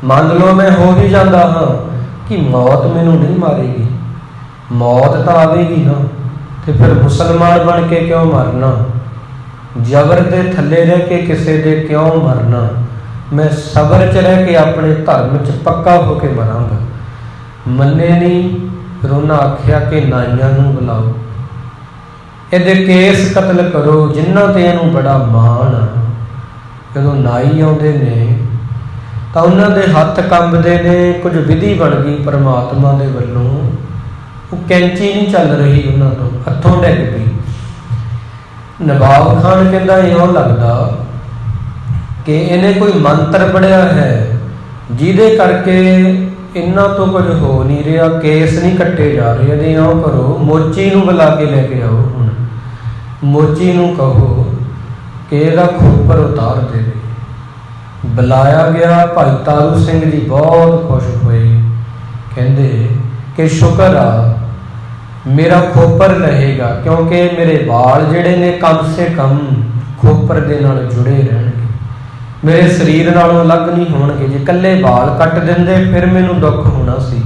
ਮੰਨ ਲਓ ਮੈਂ ਹੋ ਵੀ ਜਾਂਦਾ ਹਾਂ, ਕਿ ਮੌਤ ਮੈਨੂੰ ਨਹੀਂ ਮਾਰੇਗੀ? ਮੌਤ ਤਾਂ ਆਵੇਗੀ ਨਾ, ਤੇ ਫਿਰ ਮੁਸਲਮਾਨ ਬਣ ਕੇ ਕਿਉਂ ਮਰਨਾ? ਜ਼ਬਰ ਦੇ ਥੱਲੇ ਰਹਿ ਕੇ ਕਿਸੇ ਦੇ ਕਿਉਂ ਮਰਨਾ? ਮੈਂ ਸਬਰ 'ਚ ਰਹਿ ਕੇ ਆਪਣੇ ਧਰਮ 'ਚ ਪੱਕਾ ਹੋ ਕੇ ਮਰਾਂਗਾ। ਮੰਨੇ ਨਹੀਂ, ਫਿਰ ਉਹਨਾਂ ਆਖਿਆ ਕਿ ਨਾਈਆਂ ਨੂੰ ਬੁਲਾਓ, ਇਹਦੇ ਕੇਸ ਕਤਲ ਕਰੋ, ਜਿਨ੍ਹਾਂ ਤੇ ਇਹਨੂੰ ਬੜਾ ਮਾਣ ਆ। ਜਦੋਂ ਨਾਈ ਆਉਂਦੇ ਨੇ ਤਾਂ ਉਹਨਾਂ ਦੇ ਹੱਥ ਕੰਬਦੇ ਨੇ, ਕੁਝ ਵਿਧੀ ਬਣ ਗਈ ਪਰਮਾਤਮਾ ਦੇ ਵੱਲੋਂ, ਉਹ ਕੈਂਚੀ ਨਹੀਂ ਚੱਲ ਰਹੀ ਉਹਨਾਂ ਤੋਂ, ਹੱਥੋਂ ਡਿੱਗ ਪਈ। ਨਵਾਬ ਖਾਨ ਕਹਿੰਦਾ ਇਉਂ ਲੱਗਦਾ ਕਿ ਇਹਨੇ ਕੋਈ ਮੰਤਰ ਪੜ੍ਹਿਆ ਹੈ ਜਿਹਦੇ ਕਰਕੇ ਇਹਨਾਂ ਤੋਂ ਕੁਝ ਹੋ ਨਹੀਂ ਰਿਹਾ, ਕੇਸ ਨਹੀਂ ਕੱਟੇ ਜਾ ਰਹੇ। ਇਹਦੇ ਇਉਂ ਕਰੋ, ਮੋਚੀ ਨੂੰ ਬੁਲਾ ਕੇ ਲੈ ਕੇ ਆਓ, ਹੁਣ ਮੋਚੀ ਨੂੰ ਕਹੋ ਕਿ ਇਹਦਾ ਖੋਪਰ ਉਤਾਰ ਦੇਵੇ। ਬੁਲਾਇਆ ਗਿਆ। ਭਾਈ ਤਾਰੂ ਸਿੰਘ ਜੀ ਬਹੁਤ ਖੁਸ਼ ਹੋਏ, ਕਹਿੰਦੇ ਕਿ ਸ਼ੁਕਰ ਆ ਮੇਰਾ ਖੋਪਰ ਲਹੇਗਾ, ਕਿਉਂਕਿ ਮੇਰੇ ਵਾਲ ਜਿਹੜੇ ਨੇ ਕਮ ਸੇ ਕਮ ਖੋਪਰ ਦੇ ਨਾਲ ਜੁੜੇ ਰਹਿਣਗੇ, ਮੇਰੇ ਸਰੀਰ ਨਾਲੋਂ ਅਲੱਗ ਨਹੀਂ ਹੋਣਗੇ। ਜੇ ਇਕੱਲੇ ਵਾਲ ਕੱਟ ਦਿੰਦੇ ਫਿਰ ਮੈਨੂੰ ਦੁੱਖ ਹੋਣਾ ਸੀ।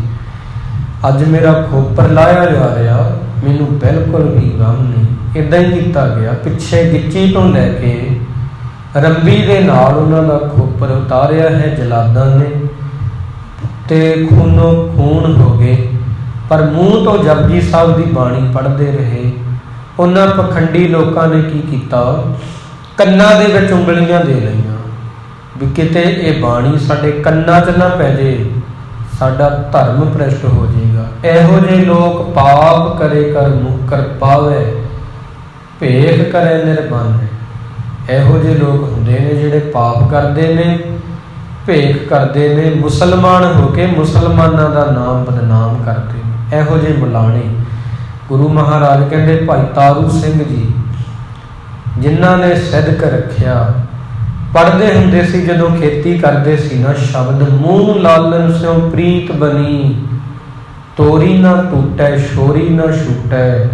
ਅੱਜ ਮੇਰਾ ਖੋਪਰ ਲਾਇਆ ਜਾ ਰਿਹਾ, ਮੈਨੂੰ ਬਿਲਕੁਲ ਵੀ ਗਮ ਨਹੀਂ। ਇੱਦਾਂ ਹੀ ਕੀਤਾ ਗਿਆ। ਪਿੱਛੇ ਗਿੱਚੀ ਤੋਂ ਲੈ ਕੇ ਰੰਬੀ ਦੇ ਨਾਲ ਉਹਨਾਂ ਦਾ ਖੋਪਰ ਉਤਾਰਿਆ ਹੈ ਜਲਾਦਾਂ ਨੇ, ਤੇ ਖੂਨੋਂ ਖੂਨ ਹੋ ਗਏ। ਪਰ ਮੂੰਹ ਤੋਂ ਜਪਜੀ ਸਾਹਿਬ ਦੀ ਬਾਣੀ ਪੜ੍ਹਦੇ ਰਹੇ। ਉਹਨਾਂ ਪਖੰਡੀ ਲੋਕਾਂ ਨੇ ਕੀ ਕੀਤਾ, ਕੰਨਾਂ ਦੇ ਵਿੱਚ ਉਂਗਲੀਆਂ ਦੇ ਲਈਆਂ ਵੀ ਕਿਤੇ ਇਹ ਬਾਣੀ ਸਾਡੇ ਕੰਨਾਂ 'ਚ ਨਾ ਪੈ ਜੇ, ਸਾਡਾ ਧਰਮ ਭ੍ਰਿਸ਼ਟ ਹੋ ਜਾਏਗਾ। ਇਹੋ ਜਿਹੇ ਲੋਕ ਪਾਪ ਕਰੇ ਕਰ ਮੁਕਰ ਪਾਵੇ, ਭੇਖ ਕਰੇ ਨਿਰਬੰਧ। ਇਹੋ ਜਿਹੇ ਲੋਕ ਹੁੰਦੇ ਨੇ ਜਿਹੜੇ ਪਾਪ ਕਰਦੇ ਨੇ, ਭੇਖ ਕਰਦੇ ਨੇ, ਮੁਸਲਮਾਨ ਹੋ ਕੇ ਮੁਸਲਮਾਨਾਂ ਦਾ ਨਾਮ ਬਦਨਾਮ ਕਰਦੇ ਨੇ। ਇਹੋ ਜਿਹੇ ਮੁਲਾਣੇ ਗੁਰੂ ਮਹਾਰਾਜ ਕਹਿੰਦੇ ਭਾਈ ਤਾਰੂ ਸਿੰਘ ਜੀ ਜਿਨ੍ਹਾਂ ਨੇ ਸਿਦਕ ਰੱਖਿਆ, ਪੜ੍ਹਦੇ ਹੁੰਦੇ ਸੀ ਜਦੋਂ ਖੇਤੀ ਕਰਦੇ ਸੀ ਨਾ, ਸ਼ਬਦ ਮੂੰਹ ਲਾਲਨ ਸਿਉ ਪ੍ਰੀਤ ਬਣੀ, ਤੋਰੀ ਨਾ ਟੂਟੈ ਸ਼ੋਰੀ ਨਾ ਛੂਟੈ,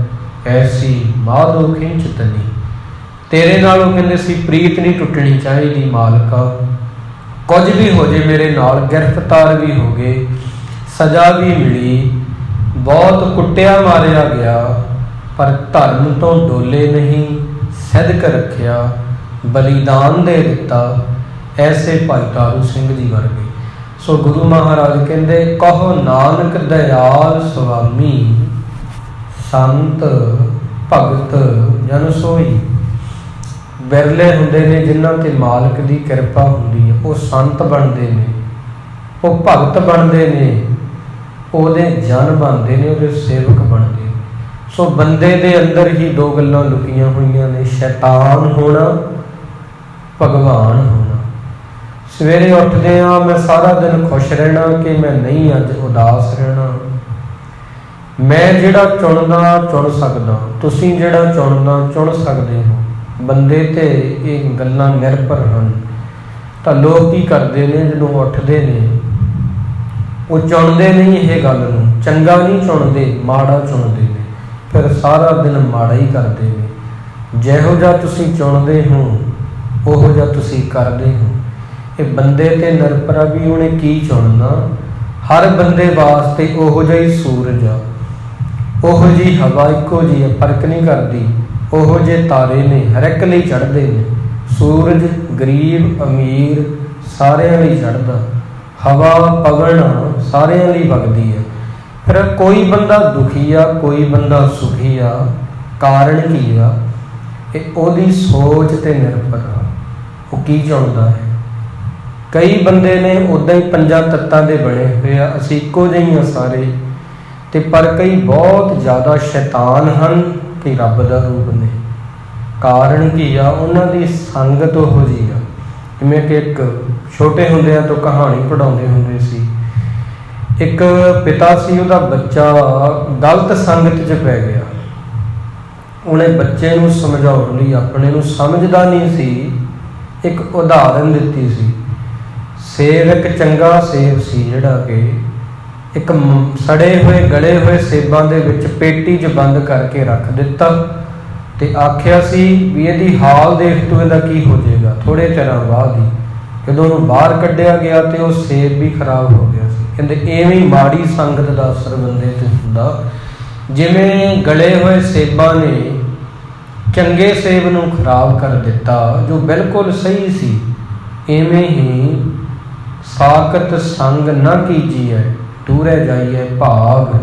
ਐਸੀ ਮਾਧੋ ਖਿੰਚਤਨੀ। ਤੇਰੇ ਨਾਲ ਉਹ ਕਹਿੰਦੇ ਸੀ ਪ੍ਰੀਤ ਨਹੀਂ ਟੁੱਟਣੀ ਚਾਹੀਦੀ ਮਾਲਕਾ, ਕੁਝ ਵੀ ਹੋ ਜੇ ਮੇਰੇ ਨਾਲ, ਗ੍ਰਿਫਤਾਰ ਵੀ ਹੋ ਗਏ, ਸਜ਼ਾ ਵੀ ਮਿਲੀ, ਬਹੁਤ ਕੁੱਟਿਆ ਮਾਰਿਆ ਗਿਆ, ਪਰ ਧਰਮ ਤੋਂ ਡੋਲੇ ਨਹੀਂ, ਸਿਦਕ ਰੱਖਿਆ, ਬਲੀਦਾਨ ਦੇ ਦਿੱਤਾ। ਐਸੇ ਭਾਈ ਤਾਰੂ ਸਿੰਘ ਜੀ ਵਰਗੇ। ਸੋ ਗੁਰੂ ਮਹਾਰਾਜ ਕਹਿੰਦੇ ਕਹੋ ਨਾਨਕ ਦਇਆਲ ਸੁਆਮੀ, ਸੰਤ ਭਗਤ ਜਨ ਸੋਈ। ਬਿਰਲੇ ਹੁੰਦੇ ਨੇ ਜਿਨ੍ਹਾਂ ਤੇ ਮਾਲਕ ਦੀ ਕਿਰਪਾ ਹੁੰਦੀ ਹੈ, ਉਹ ਸੰਤ ਬਣਦੇ ਨੇ, ਉਹ ਭਗਤ ਬਣਦੇ ਨੇ, ਉਹਦੇ ਜਨ ਬਣਦੇ ਨੇ, ਉਹਦੇ ਸੇਵਕ ਬਣਦੇ ਨੇ। ਸੋ ਬੰਦੇ ਦੇ ਅੰਦਰ ਹੀ ਦੋ ਗੱਲਾਂ ਲੁਕੀਆਂ ਹੋਈਆਂ ਨੇ, ਸ਼ੈਤਾਨ ਹੋਣਾ ਭਗਵਾਨ ਹੋਣਾ। ਸਵੇਰੇ ਉੱਠਦੇ ਹਾਂ ਮੈਂ ਸਾਰਾ ਦਿਨ ਖੁਸ਼ ਰਹਿਣਾ ਕਿ ਮੈਂ ਨਹੀਂ ਅੱਜ ਉਦਾਸ ਰਹਿਣਾ। ਮੈਂ ਜਿਹੜਾ ਚੁਣਦਾ ਚੁਣ ਸਕਦਾ, ਤੁਸੀਂ ਜਿਹੜਾ ਚੁਣਦਾ ਚੁਣ ਸਕਦੇ ਹੋ। ਬੰਦੇ ਤੇ ਇਹ ਗੱਲਾਂ ਨਿਰਭਰ ਹਨ। ਤਾਂ ਲੋਕ ਕੀ ਕਰਦੇ ਨੇ, ਜਦੋਂ ਉੱਠਦੇ ਨੇ ਉਹ ਚੁਣਦੇ ਨਹੀਂ ਇਹ ਗੱਲ ਨੂੰ, ਚੰਗਾ ਨਹੀਂ ਚੁਣਦੇ, ਮਾੜਾ ਚੁਣਦੇ ਨੇ, ਫਿਰ ਸਾਰਾ ਦਿਨ ਮਾੜਾ ਹੀ ਕਰਦੇ ਨੇ। ਜਿਹੋ ਜਿਹਾ ਤੁਸੀਂ ਚੁਣਦੇ ਹੋ ਉਹੋ ਜਿਹਾ ਤੁਸੀਂ ਕਰਦੇ ਹੋ। ਇਹ ਬੰਦੇ ਤੇ ਨਿਰਭਰ ਆ ਵੀ ਉਹਨੇ ਕੀ ਚੁਣਨਾ। ਹਰ ਬੰਦੇ ਵਾਸਤੇ ਉਹੋ ਜਿਹਾ ਹੀ ਸੂਰਜ ਆ, ਉਹੋ ਜਿਹੀ ਹਵਾ ਇੱਕੋ ਜਿਹੀ ਹੈ, ਫਰਕ ਨਹੀਂ ਕਰਦੀ। ਉਹੋ ਜਿਹੇ ਤਾਰੇ ਨੇ, ਹਰ ਇੱਕ ਲਈ ਚੜ੍ਹਦੇ ਨੇ। ਸੂਰਜ ਗਰੀਬ ਅਮੀਰ ਸਾਰਿਆਂ ਲਈ ਚੜ੍ਹਦਾ, ਹਵਾ ਪਵਨ ਸਾਰਿਆਂ ਲਈ ਵਗਦੀ ਹੈ। ਫਿਰ ਕੋਈ ਬੰਦਾ ਦੁਖੀ ਆ, ਕੋਈ ਬੰਦਾ ਸੁਖੀ ਆ। ਕਾਰਨ ਕੀ ਆ? ਇਹ ਉਹਦੀ ਸੋਚ ਤੇ ਨਿਰਭਰ ਆ, ਉਹ ਕੀ ਚਾਹੁੰਦਾ ਹੈ। ਕਈ ਬੰਦੇ ਨੇ ਉੱਦਾਂ ਹੀ ਪੰਜਾਂ ਤੱਤਾਂ ਦੇ ਬਣੇ ਹੋਏ ਆ, ਅਸੀਂ ਇੱਕੋ ਜਿਹੇ ਆ ਸਾਰੇ। ਤੇ ਪਰ ਕਈ ਬਹੁਤ ਜ਼ਿਆਦਾ ਸ਼ੈਤਾਨ ਹਨ ਕਿ ਰੱਬ ਦਾ ਰੂਪ ਨੇ। ਕਾਰਨ ਕੀ ਆ? ਉਹਨਾਂ ਦੀ ਸੰਗਤ ਉਹੋ ਜਿਹੀ ਆ। ਜਿਵੇਂ ਕਿ ਇੱਕ ਛੋਟੇ ਹੁੰਦਿਆਂ ਤੋਂ ਕਹਾਣੀ ਪੜ੍ਹਾਉਂਦੇ ਹੁੰਦੇ ਸੀ। ਇੱਕ ਪਿਤਾ ਸੀ, ਉਹਦਾ ਬੱਚਾ ਗਲਤ ਸੰਗਤ 'ਚ ਪੈ ਗਿਆ। ਉਹਨੇ ਬੱਚੇ ਨੂੰ ਸਮਝਾਉਣ ਲਈ, ਆਪਣੇ ਨੂੰ ਸਮਝਦਾ ਨਹੀਂ ਸੀ, ਇੱਕ ਉਦਾਹਰਨ ਦਿੱਤੀ ਸੀ। ਸੇਬ ਇੱਕ ਚੰਗਾ ਸੇਬ ਸੀ ਜਿਹੜਾ ਕਿ ਇੱਕ ਸੜੇ ਹੋਏ ਗਲੇ ਹੋਏ ਸੇਬਾਂ ਦੇ ਵਿੱਚ ਪੇਟੀ 'ਚ ਬੰਦ ਕਰਕੇ ਰੱਖ ਦਿੱਤਾ ਤੇ ਆਖਿਆ ਸੀ ਵੀ ਇਹਦੀ ਹਾਲ ਦੇਖ ਤੂੰ, ਇਹਦਾ ਕੀ ਹੋ ਜਾਏਗਾ। ਥੋੜੇ ਚਿਰਾਂ ਬਾਅਦ ਹੀ ਜਦੋਂ ਉਹਨੂੰ ਬਾਹਰ ਕੱਢਿਆ ਗਿਆ ਤੇ ਉਹ ਸੇਬ ਵੀ ਖਰਾਬ ਹੋ ਗਿਆ ਸੀ। ਕਹਿੰਦੇ ਐਵੇਂ ਮਾੜੀ ਸੰਗਤ ਦਾ ਅਸਰ ਬੰਦੇ ਤੇ ਹੁੰਦਾ। ਜਿਵੇਂ ਗਲੇ ਹੋਏ ਸੇਬਾਂ ਨੇ ਚੰਗੇ ਸੇਬ ਨੂੰ ਖਰਾਬ ਕਰ ਦਿੱਤਾ ਜੋ ਬਿਲਕੁਲ ਸਹੀ ਸੀ, ਐਵੇਂ ਹੀ ਸਾਕਤ ਸੰਗ ਨਾ ਕੀਜੀਐ ਟੂਰੇ ਜਾਈਏ ਭਾਗ।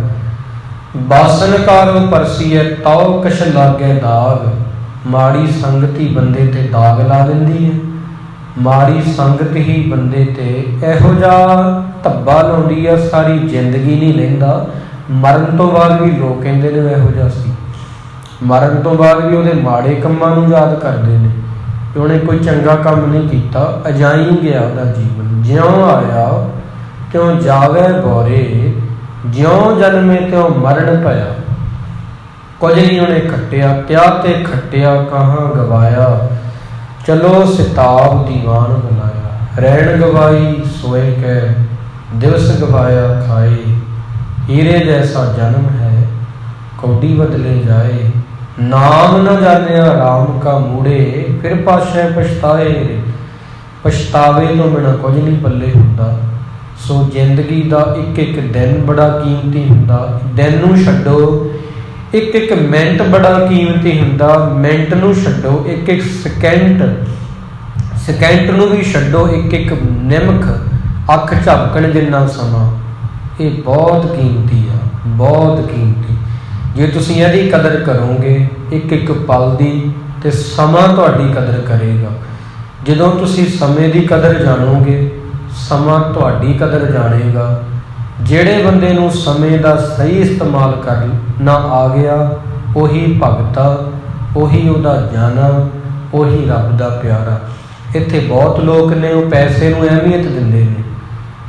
ਬਾਸਨ ਕਾਰੋ ਪਰਸੀਐ ਤਉ ਕਛ ਲਾਗੇ ਦਾਗ। ਮਾੜੀ ਸੰਗਤ ਹੀ ਬੰਦੇ ਤੇ ਦਾਗ ਲਾ ਦਿੰਦੀ ਹੈ। ਮਾੜੀ ਸੰਗਤ ਹੀ ਬੰਦੇ ਤੇ ਇਹੋ ਜਿਹਾ ਧੱਬਾ ਲਾਉਂਦੀ ਆ, ਸਾਰੀ ਜ਼ਿੰਦਗੀ ਨਹੀਂ ਲੈਂਦਾ। ਮਰਨ ਤੋਂ ਬਾਅਦ ਵੀ ਲੋਕ ਕਹਿੰਦੇ ਨੇ ਇਹੋ ਜਿਹਾ ਸੀ। ਮਰਨ ਤੋਂ ਬਾਅਦ ਵੀ ਉਹਦੇ ਮਾੜੇ ਕੰਮਾਂ ਨੂੰ ਯਾਦ ਕਰਦੇ ਨੇ ਕਿ ਉਹਨੇ ਕੋਈ ਚੰਗਾ ਕੰਮ ਨਹੀਂ ਕੀਤਾ। ਅਜਾਈ ਗਿਆ ਉਹਦਾ ਜੀਵਨ। ਜਿਉਂ ਆਇਆ ਤਿਉਂ ਜਾਵੇ ਬੋਰੇ, ਜਿਉਂ ਜਨਮੇ ਤਿਉਂ ਮਰਨ ਪਿਆ। ਕੁਝ ਨਹੀਂ ਉਹਨੇ ਖੱਟਿਆ, ਕਿਆ ਤੇ ਖੱਟਿਆ ਕਹਾਂ ਗਵਾਇਆ। ਚਲੋ ਸਿਤਾਬ ਦੀਵਾਨ ਬੁਲਾਇਆ। ਰਹਿਣ ਗਵਾਈ ਸੋਏ ਕਹਿ, ਦਿਵਸ ਗਵਾਇਆ ਖਾਏ। ਹੀਰੇ ਜੈਸਾ ਜਨਮ ਹੈ ਕੌਡੀ ਬਦਲੇ ਜਾਏ। ਨਾਮ न ਜਾਣਿਆ ਰਾਮ ਕਾ ਮੂੜੇ, ਫਿਰ ਪਾਸ਼ੇ ਪਛਤਾਏ। ਪਛਤਾਵੇ ਤੋਂ ਬਿਨਾਂ ਕੁਝ ਨਹੀਂ ਪੱਲੇ ਹੁੰਦਾ। ਸੋ ਜ਼ਿੰਦਗੀ ਦਾ ਇੱਕ ਇੱਕ ਦਿਨ ਬੜਾ ਕੀਮਤੀ ਹੁੰਦਾ। ਦਿਨ ਨੂੰ ਛੱਡੋ, ਇੱਕ ਇੱਕ ਮਿੰਟ ਬੜਾ ਕੀਮਤੀ ਹੁੰਦਾ। ਮਿੰਟ ਨੂੰ ਛੱਡੋ, ਇੱਕ ਇੱਕ ਸਕਿੰਟ, ਸਕਿੰਟ ਨੂੰ ਵੀ ਛੱਡੋ, ਇੱਕ ਇੱਕ ਨਿਮਖ, ਅੱਖ ਝਪਕਣ ਜਿੰਨਾ ਸਮਾਂ, ਇਹ ਬਹੁਤ ਕੀਮਤੀ ਆ, ਬਹੁਤ ਕੀਮਤੀ। ਜੇ ਤੁਸੀਂ ਇਹਦੀ ਕਦਰ ਕਰੋਗੇ ਇੱਕ ਇੱਕ ਪਲ ਦੀ, ਤੇ ਸਮਾਂ ਤੁਹਾਡੀ ਕਦਰ ਕਰੇਗਾ। ਜਦੋਂ ਤੁਸੀਂ ਸਮੇਂ ਦੀ ਕਦਰ ਜਾਣੋਗੇ, ਸਮਾਂ ਤੁਹਾਡੀ ਕਦਰ ਜਾਣੇਗਾ। ਜਿਹੜੇ ਬੰਦੇ ਨੂੰ ਸਮੇਂ ਦਾ ਸਹੀ ਇਸਤੇਮਾਲ ਕਰਨਾ ਆ ਗਿਆ, ਉਹੀ ਭਗਤਾ, ਉਹੀ ਉਹਦਾ ਜਾਣਾ, ਉਹੀ ਰੱਬ ਦਾ ਪਿਆਰਾ। ਇੱਥੇ ਬਹੁਤ ਲੋਕ ਨੇ ਉਹ ਪੈਸੇ ਨੂੰ ਅਹਿਮੀਅਤ ਦਿੰਦੇ ਨੇ।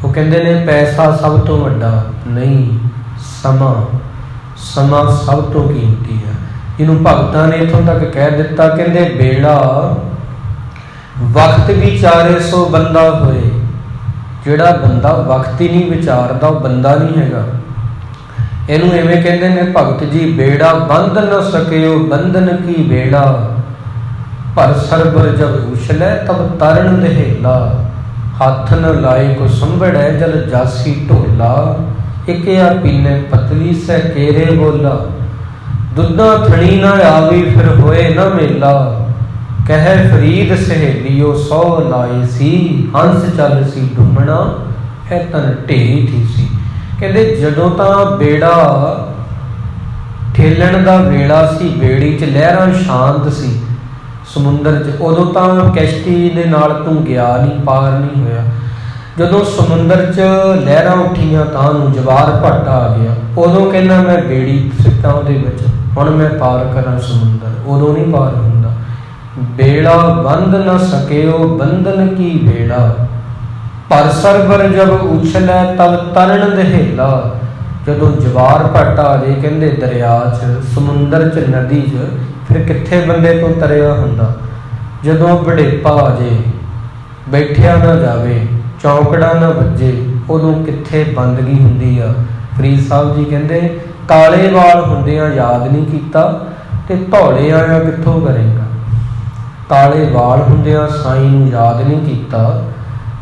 ਉਹ ਕਹਿੰਦੇ ਨੇ ਪੈਸਾ ਸਭ ਤੋਂ ਵੱਡਾ ਨਹੀਂ, ਸਮਾਂ, ਸਮਾਂ ਸਭ ਤੋਂ ਕੀਮਤੀ ਹੈ। ਇਹਨੂੰ ਭਗਤਾਂ ਨੇ ਇੱਥੋਂ ਤੱਕ ਕਹਿ ਦਿੱਤਾ, ਕਹਿੰਦੇ ਬੇੜਾ ਵਕਤ ਵਿਚਾਰੇ ਸੋ ਬੰਦਾ ਹੋਏ। ਜਿਹੜਾ ਬੰਦਾ ਵਕਤ ਹੀ ਨਹੀਂ ਵਿਚਾਰਦਾ ਉਹ ਬੰਦਾ ਨਹੀਂ ਹੈਗਾ। ਇਹਨੂੰ ਐਵੇਂ ਕਹਿੰਦੇ ਨੇ ਭਗਤ ਜੀ, ਬੇੜਾ ਬੰਧ ਨ ਸਕਿਓ ਬੰਧਨ ਕੀ ਬੇੜਾ। ਪਰ ਸਰਬਰ ਜਬ ਉਛਲੇ ਤਬ ਤਰਨ ਦਹੇਲਾ। ਹੱਥ ਨ ਲਾਏ ਕੋ ਸੰਭੜੈ ਜਲ ਜਾਸੀ ਢੋਲਾ। ਇਕਿਆ ਪੀਨੇ ਪਤਲੀ ਸੈ ਕੇਰੇ ਬੋਲਾ। ਦੁੱਧਾ ਥਣੀ ਨਾ ਆਵੀ ਫਿਰ ਹੋਏ ਨਾ ਮੇਲਾ। ਕਹਿ ਫਰੀਦ ਸਹੇਲੀਓ ਸੌ ਲਾਏ ਸੀ। ਹੰਸ ਚੱਲ ਸੀ ਡੁੰਮਣਾ ਇਹ ਤਨ ਢੇਰੀ ਥੀ ਸੀ। ਕਹਿੰਦੇ ਜਦੋਂ ਤਾਂ ਬੇੜਾ ਠੇਲਣ ਦਾ ਵੇਲਾ ਸੀ, ਬੇੜੀ 'ਚ ਲਹਿਰਾਂ ਸ਼ਾਂਤ ਸੀ ਸਮੁੰਦਰ 'ਚ, ਉਦੋਂ ਤਾਂ ਕਿਸ਼ਤੀ ਦੇ ਨਾਲ ਤੂੰ ਗਿਆ ਨਹੀਂ, ਪਾਰ ਨਹੀਂ ਹੋਇਆ। ਜਦੋਂ ਸਮੁੰਦਰ 'ਚ ਲਹਿਰਾਂ ਉੱਠੀਆਂ ਤਾਂ ਨੂੰ ਜਵਾਰ ਭੱਟ ਆ ਗਿਆ, ਉਦੋਂ ਕਹਿੰਦਾ ਮੈਂ ਬੇੜੀ ਸਿੱਟਾਂ ਉਹਦੇ ਵਿੱਚ, ਹੁਣ ਮੈਂ ਪਾਰ ਕਰਾਂ ਸਮੁੰਦਰ। ਉਦੋਂ ਨਹੀਂ ਪਾਰ ਹੁੰਦਾ बेड़ा बंध न सकेओ बंधन की बेड़ा। पर सरबर जब उछलै तब तरन दहेला। जदों जवार भट आ जाए कहते दरिया च, समुंदर च, नदी च, फिर कित्थे बंदे तो तरिया हुंदा। जदों वडेपा आ जाए, बैठिया ना जावे, चौंकड़ा ना वजे, उदों कित्थे बंदगी हुंदी आ। फरीद साहब जी कहते काले वाल हुंदियां याद नहीं कीता ते धौले आया कित्थों करेगा। काले वाल हुंदियां साईं नूं याद नहीं कीता,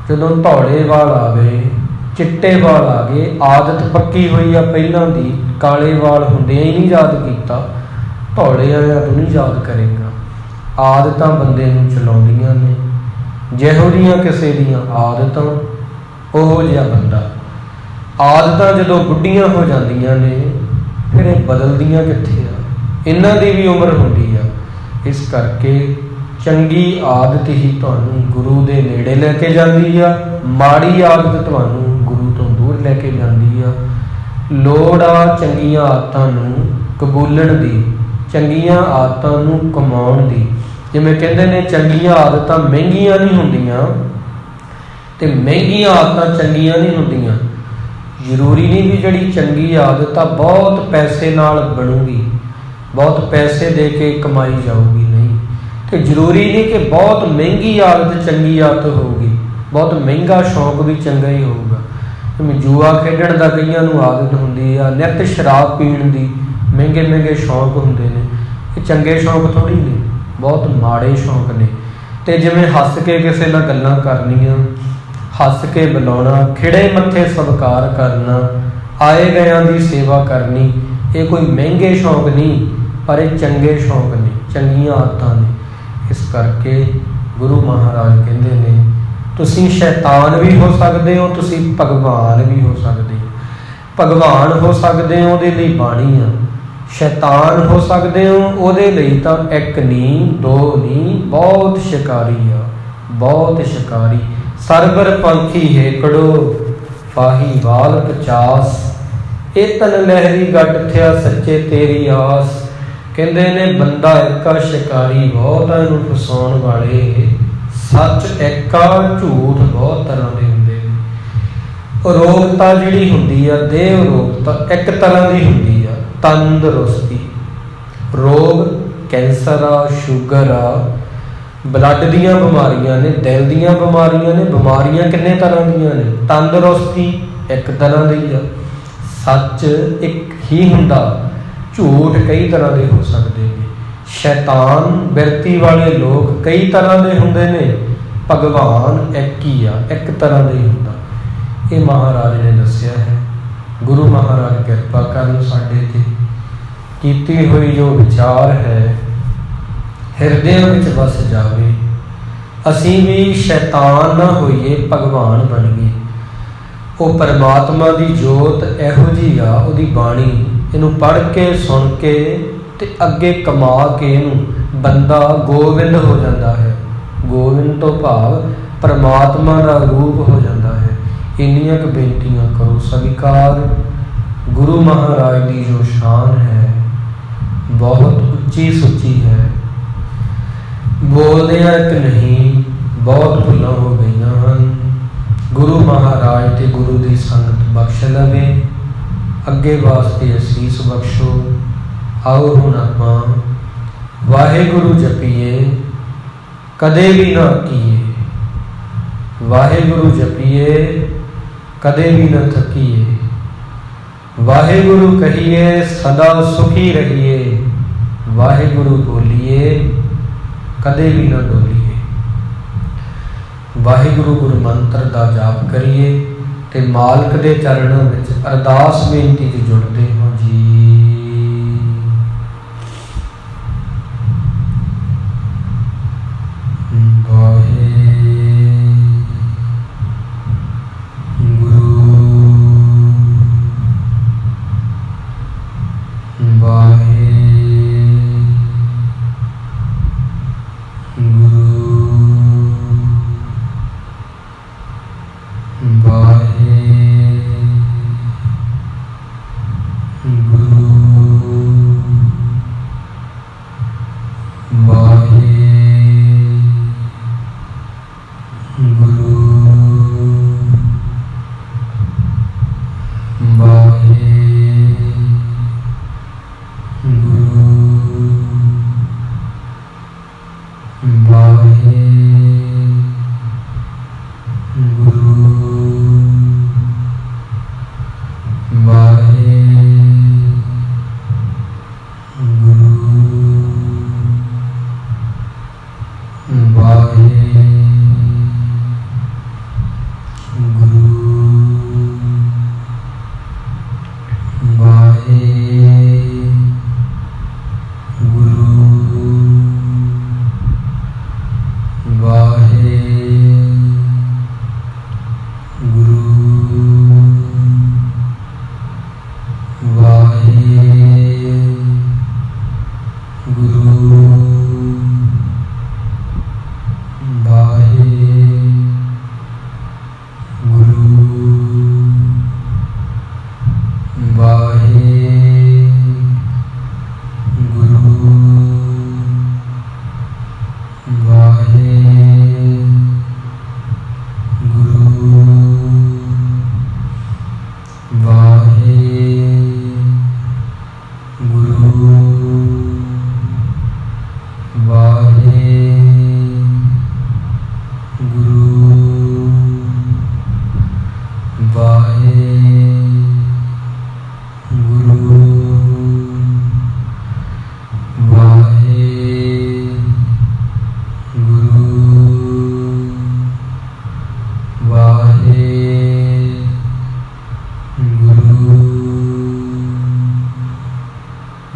जदों धौले वाल आ गए, चिट्टे वाल आ गए, आदत पक्की हुई आ पहलों दी, काले वाल हुंदियां ही नहीं याद कीता, धौले आया तूं नहीं याद करेगा। आदतां बंदे नूं चलाउंदियां ने, जिहो जिहियां किसे दियां आदतां उहो जिहा बंदा। आदतां जदों बुढ़ियां हो जांदियां ने फिर ये बदलदियां कित्थे आ, इन्हां दी भी उम्र हुंदी आ। इस करके चंगी आदत ही तुहानूं गुरु दे नेड़े लैके जांदी आ, माड़ी आदत तुहानूं गुरु तो दूर लैके जांदी आ। लोड़ आ चंगियां आदतां नूं कबूलण दी, चंगियां आदतां नूं कमाउण दी। जिवें कहंदे ने चंगियां आदतां महंगियां नहीं हुंदियां ते महंगियां आदतां चंगियां नहीं हुंदियां। जरूरी नहीं भी जिहड़ी चंगी आदत आ बहुत पैसे नाल बनूगी, बहुत पैसे दे के कमाई जाऊगी, नहीं। तो जरूरी नहीं कि बहुत महंगी आदत चंगी आदत होगी, बहुत महंगा शौक भी चंगा ही होगा। जिवें जूआ खेडण दा कईयां नूं आदत हुंदी आ, नित शराब पीण दी महंगे महंगे शौक हुंदे ने, ये चंगे शौक थोड़ी ने, बहुत माड़े शौक ने। ते जिवें हੱਸ के किसे नाल गल्लां करनियां, हੱस के बुलाउणा, खिड़े मत्थे सत्कार करना, आए गयां दी सेवा करनी, ये कोई महंगे शौक नहीं पर ये चंगे शौक ने, चंगियां आदतां ने। इस करके गुरु महाराज कहते ने तुसीं शैतान भी हो सकते हो, तुसीं भगवान भी हो सकते हो। भगवान हो सकते हो उहदे लई बाणी आ, शैतान हो सकते हो उहदे लई तां एक नहीं दो नहीं बहुत शिकारी आ, बहुत शिकारी। सरबर पंखी हेकड़ो फाही वाल 50, ए तन लहरी गट थिया सच्चे तेरी आस। कहते ने बंदा एका शिकारी बहुत है, इहनूं फसाउण वाले सच एका झूठ बहुत तरह के हुंदे ने। रोगता जिहड़ी हुंदी आ देह रोगता एक तरह की हुंदी आ, तंदुरुस्ती। रोग कैंसर आ, शुगर आ, ब्लड दीयां बीमारियां ने, दिल दीयां बीमारियां ने, बीमारियां किन्ने तरह दीयां ने, तंदुरुस्ती एक तरह दी आ। सच एक ही हुंदा, झूठ कई तरह के हो सकते हैं। शैतान बिरती वाले लोग कई तरह के होंदे ने, भगवान एक ही आ, एक तरह का ही हुंदा। ये महाराज ने दस्सिया है। गुरु महाराज किरपा करन साडे ते, कीती हुई जो विचार है हिरदे विच वस जावे, असीं भी शैतान ना होइए, भगवान बणीए। वो परमात्मा की जोत इहो जी आ, उहदी बाणी इनू पढ़ के सुन के ते अगे कमा के इनू बंदा गोविंद हो जाता है। गोविंद तो भाव परमात्मा का रूप हो जाता है। इन्नियां क बेनतियां करो स्वीकार। गुरु महाराज की जो शान है बहुत उच्ची सुची है, बोलदे एक नहीं बहुत भुल्लां हो गई हैं। गुरु महाराज ते गुरु की संगत बख्श लवे, अगे वास्ते असीस बख्शो। आओ हुण आपां वाहिगुरु जपीए कदे भी ना कीए, वाहिगुरु जपीए कदे भी न थकीए, वाहिगुरु कहिए सदा सुखी रहिए, वाहिगुरु बोलिए कदे भी न डोलिए। वाहिगुरु गुरु मंत्र का जाप करिए ते मालक दे चरणों में अरदास बेनती च जुड़ते हो जी। वाहे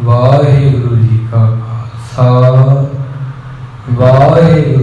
ਵਾਹਿਗੁਰੂ ਜੀ ਕਾ ਖਾਲਸਾ ਵਾਹਿਗੁਰੂ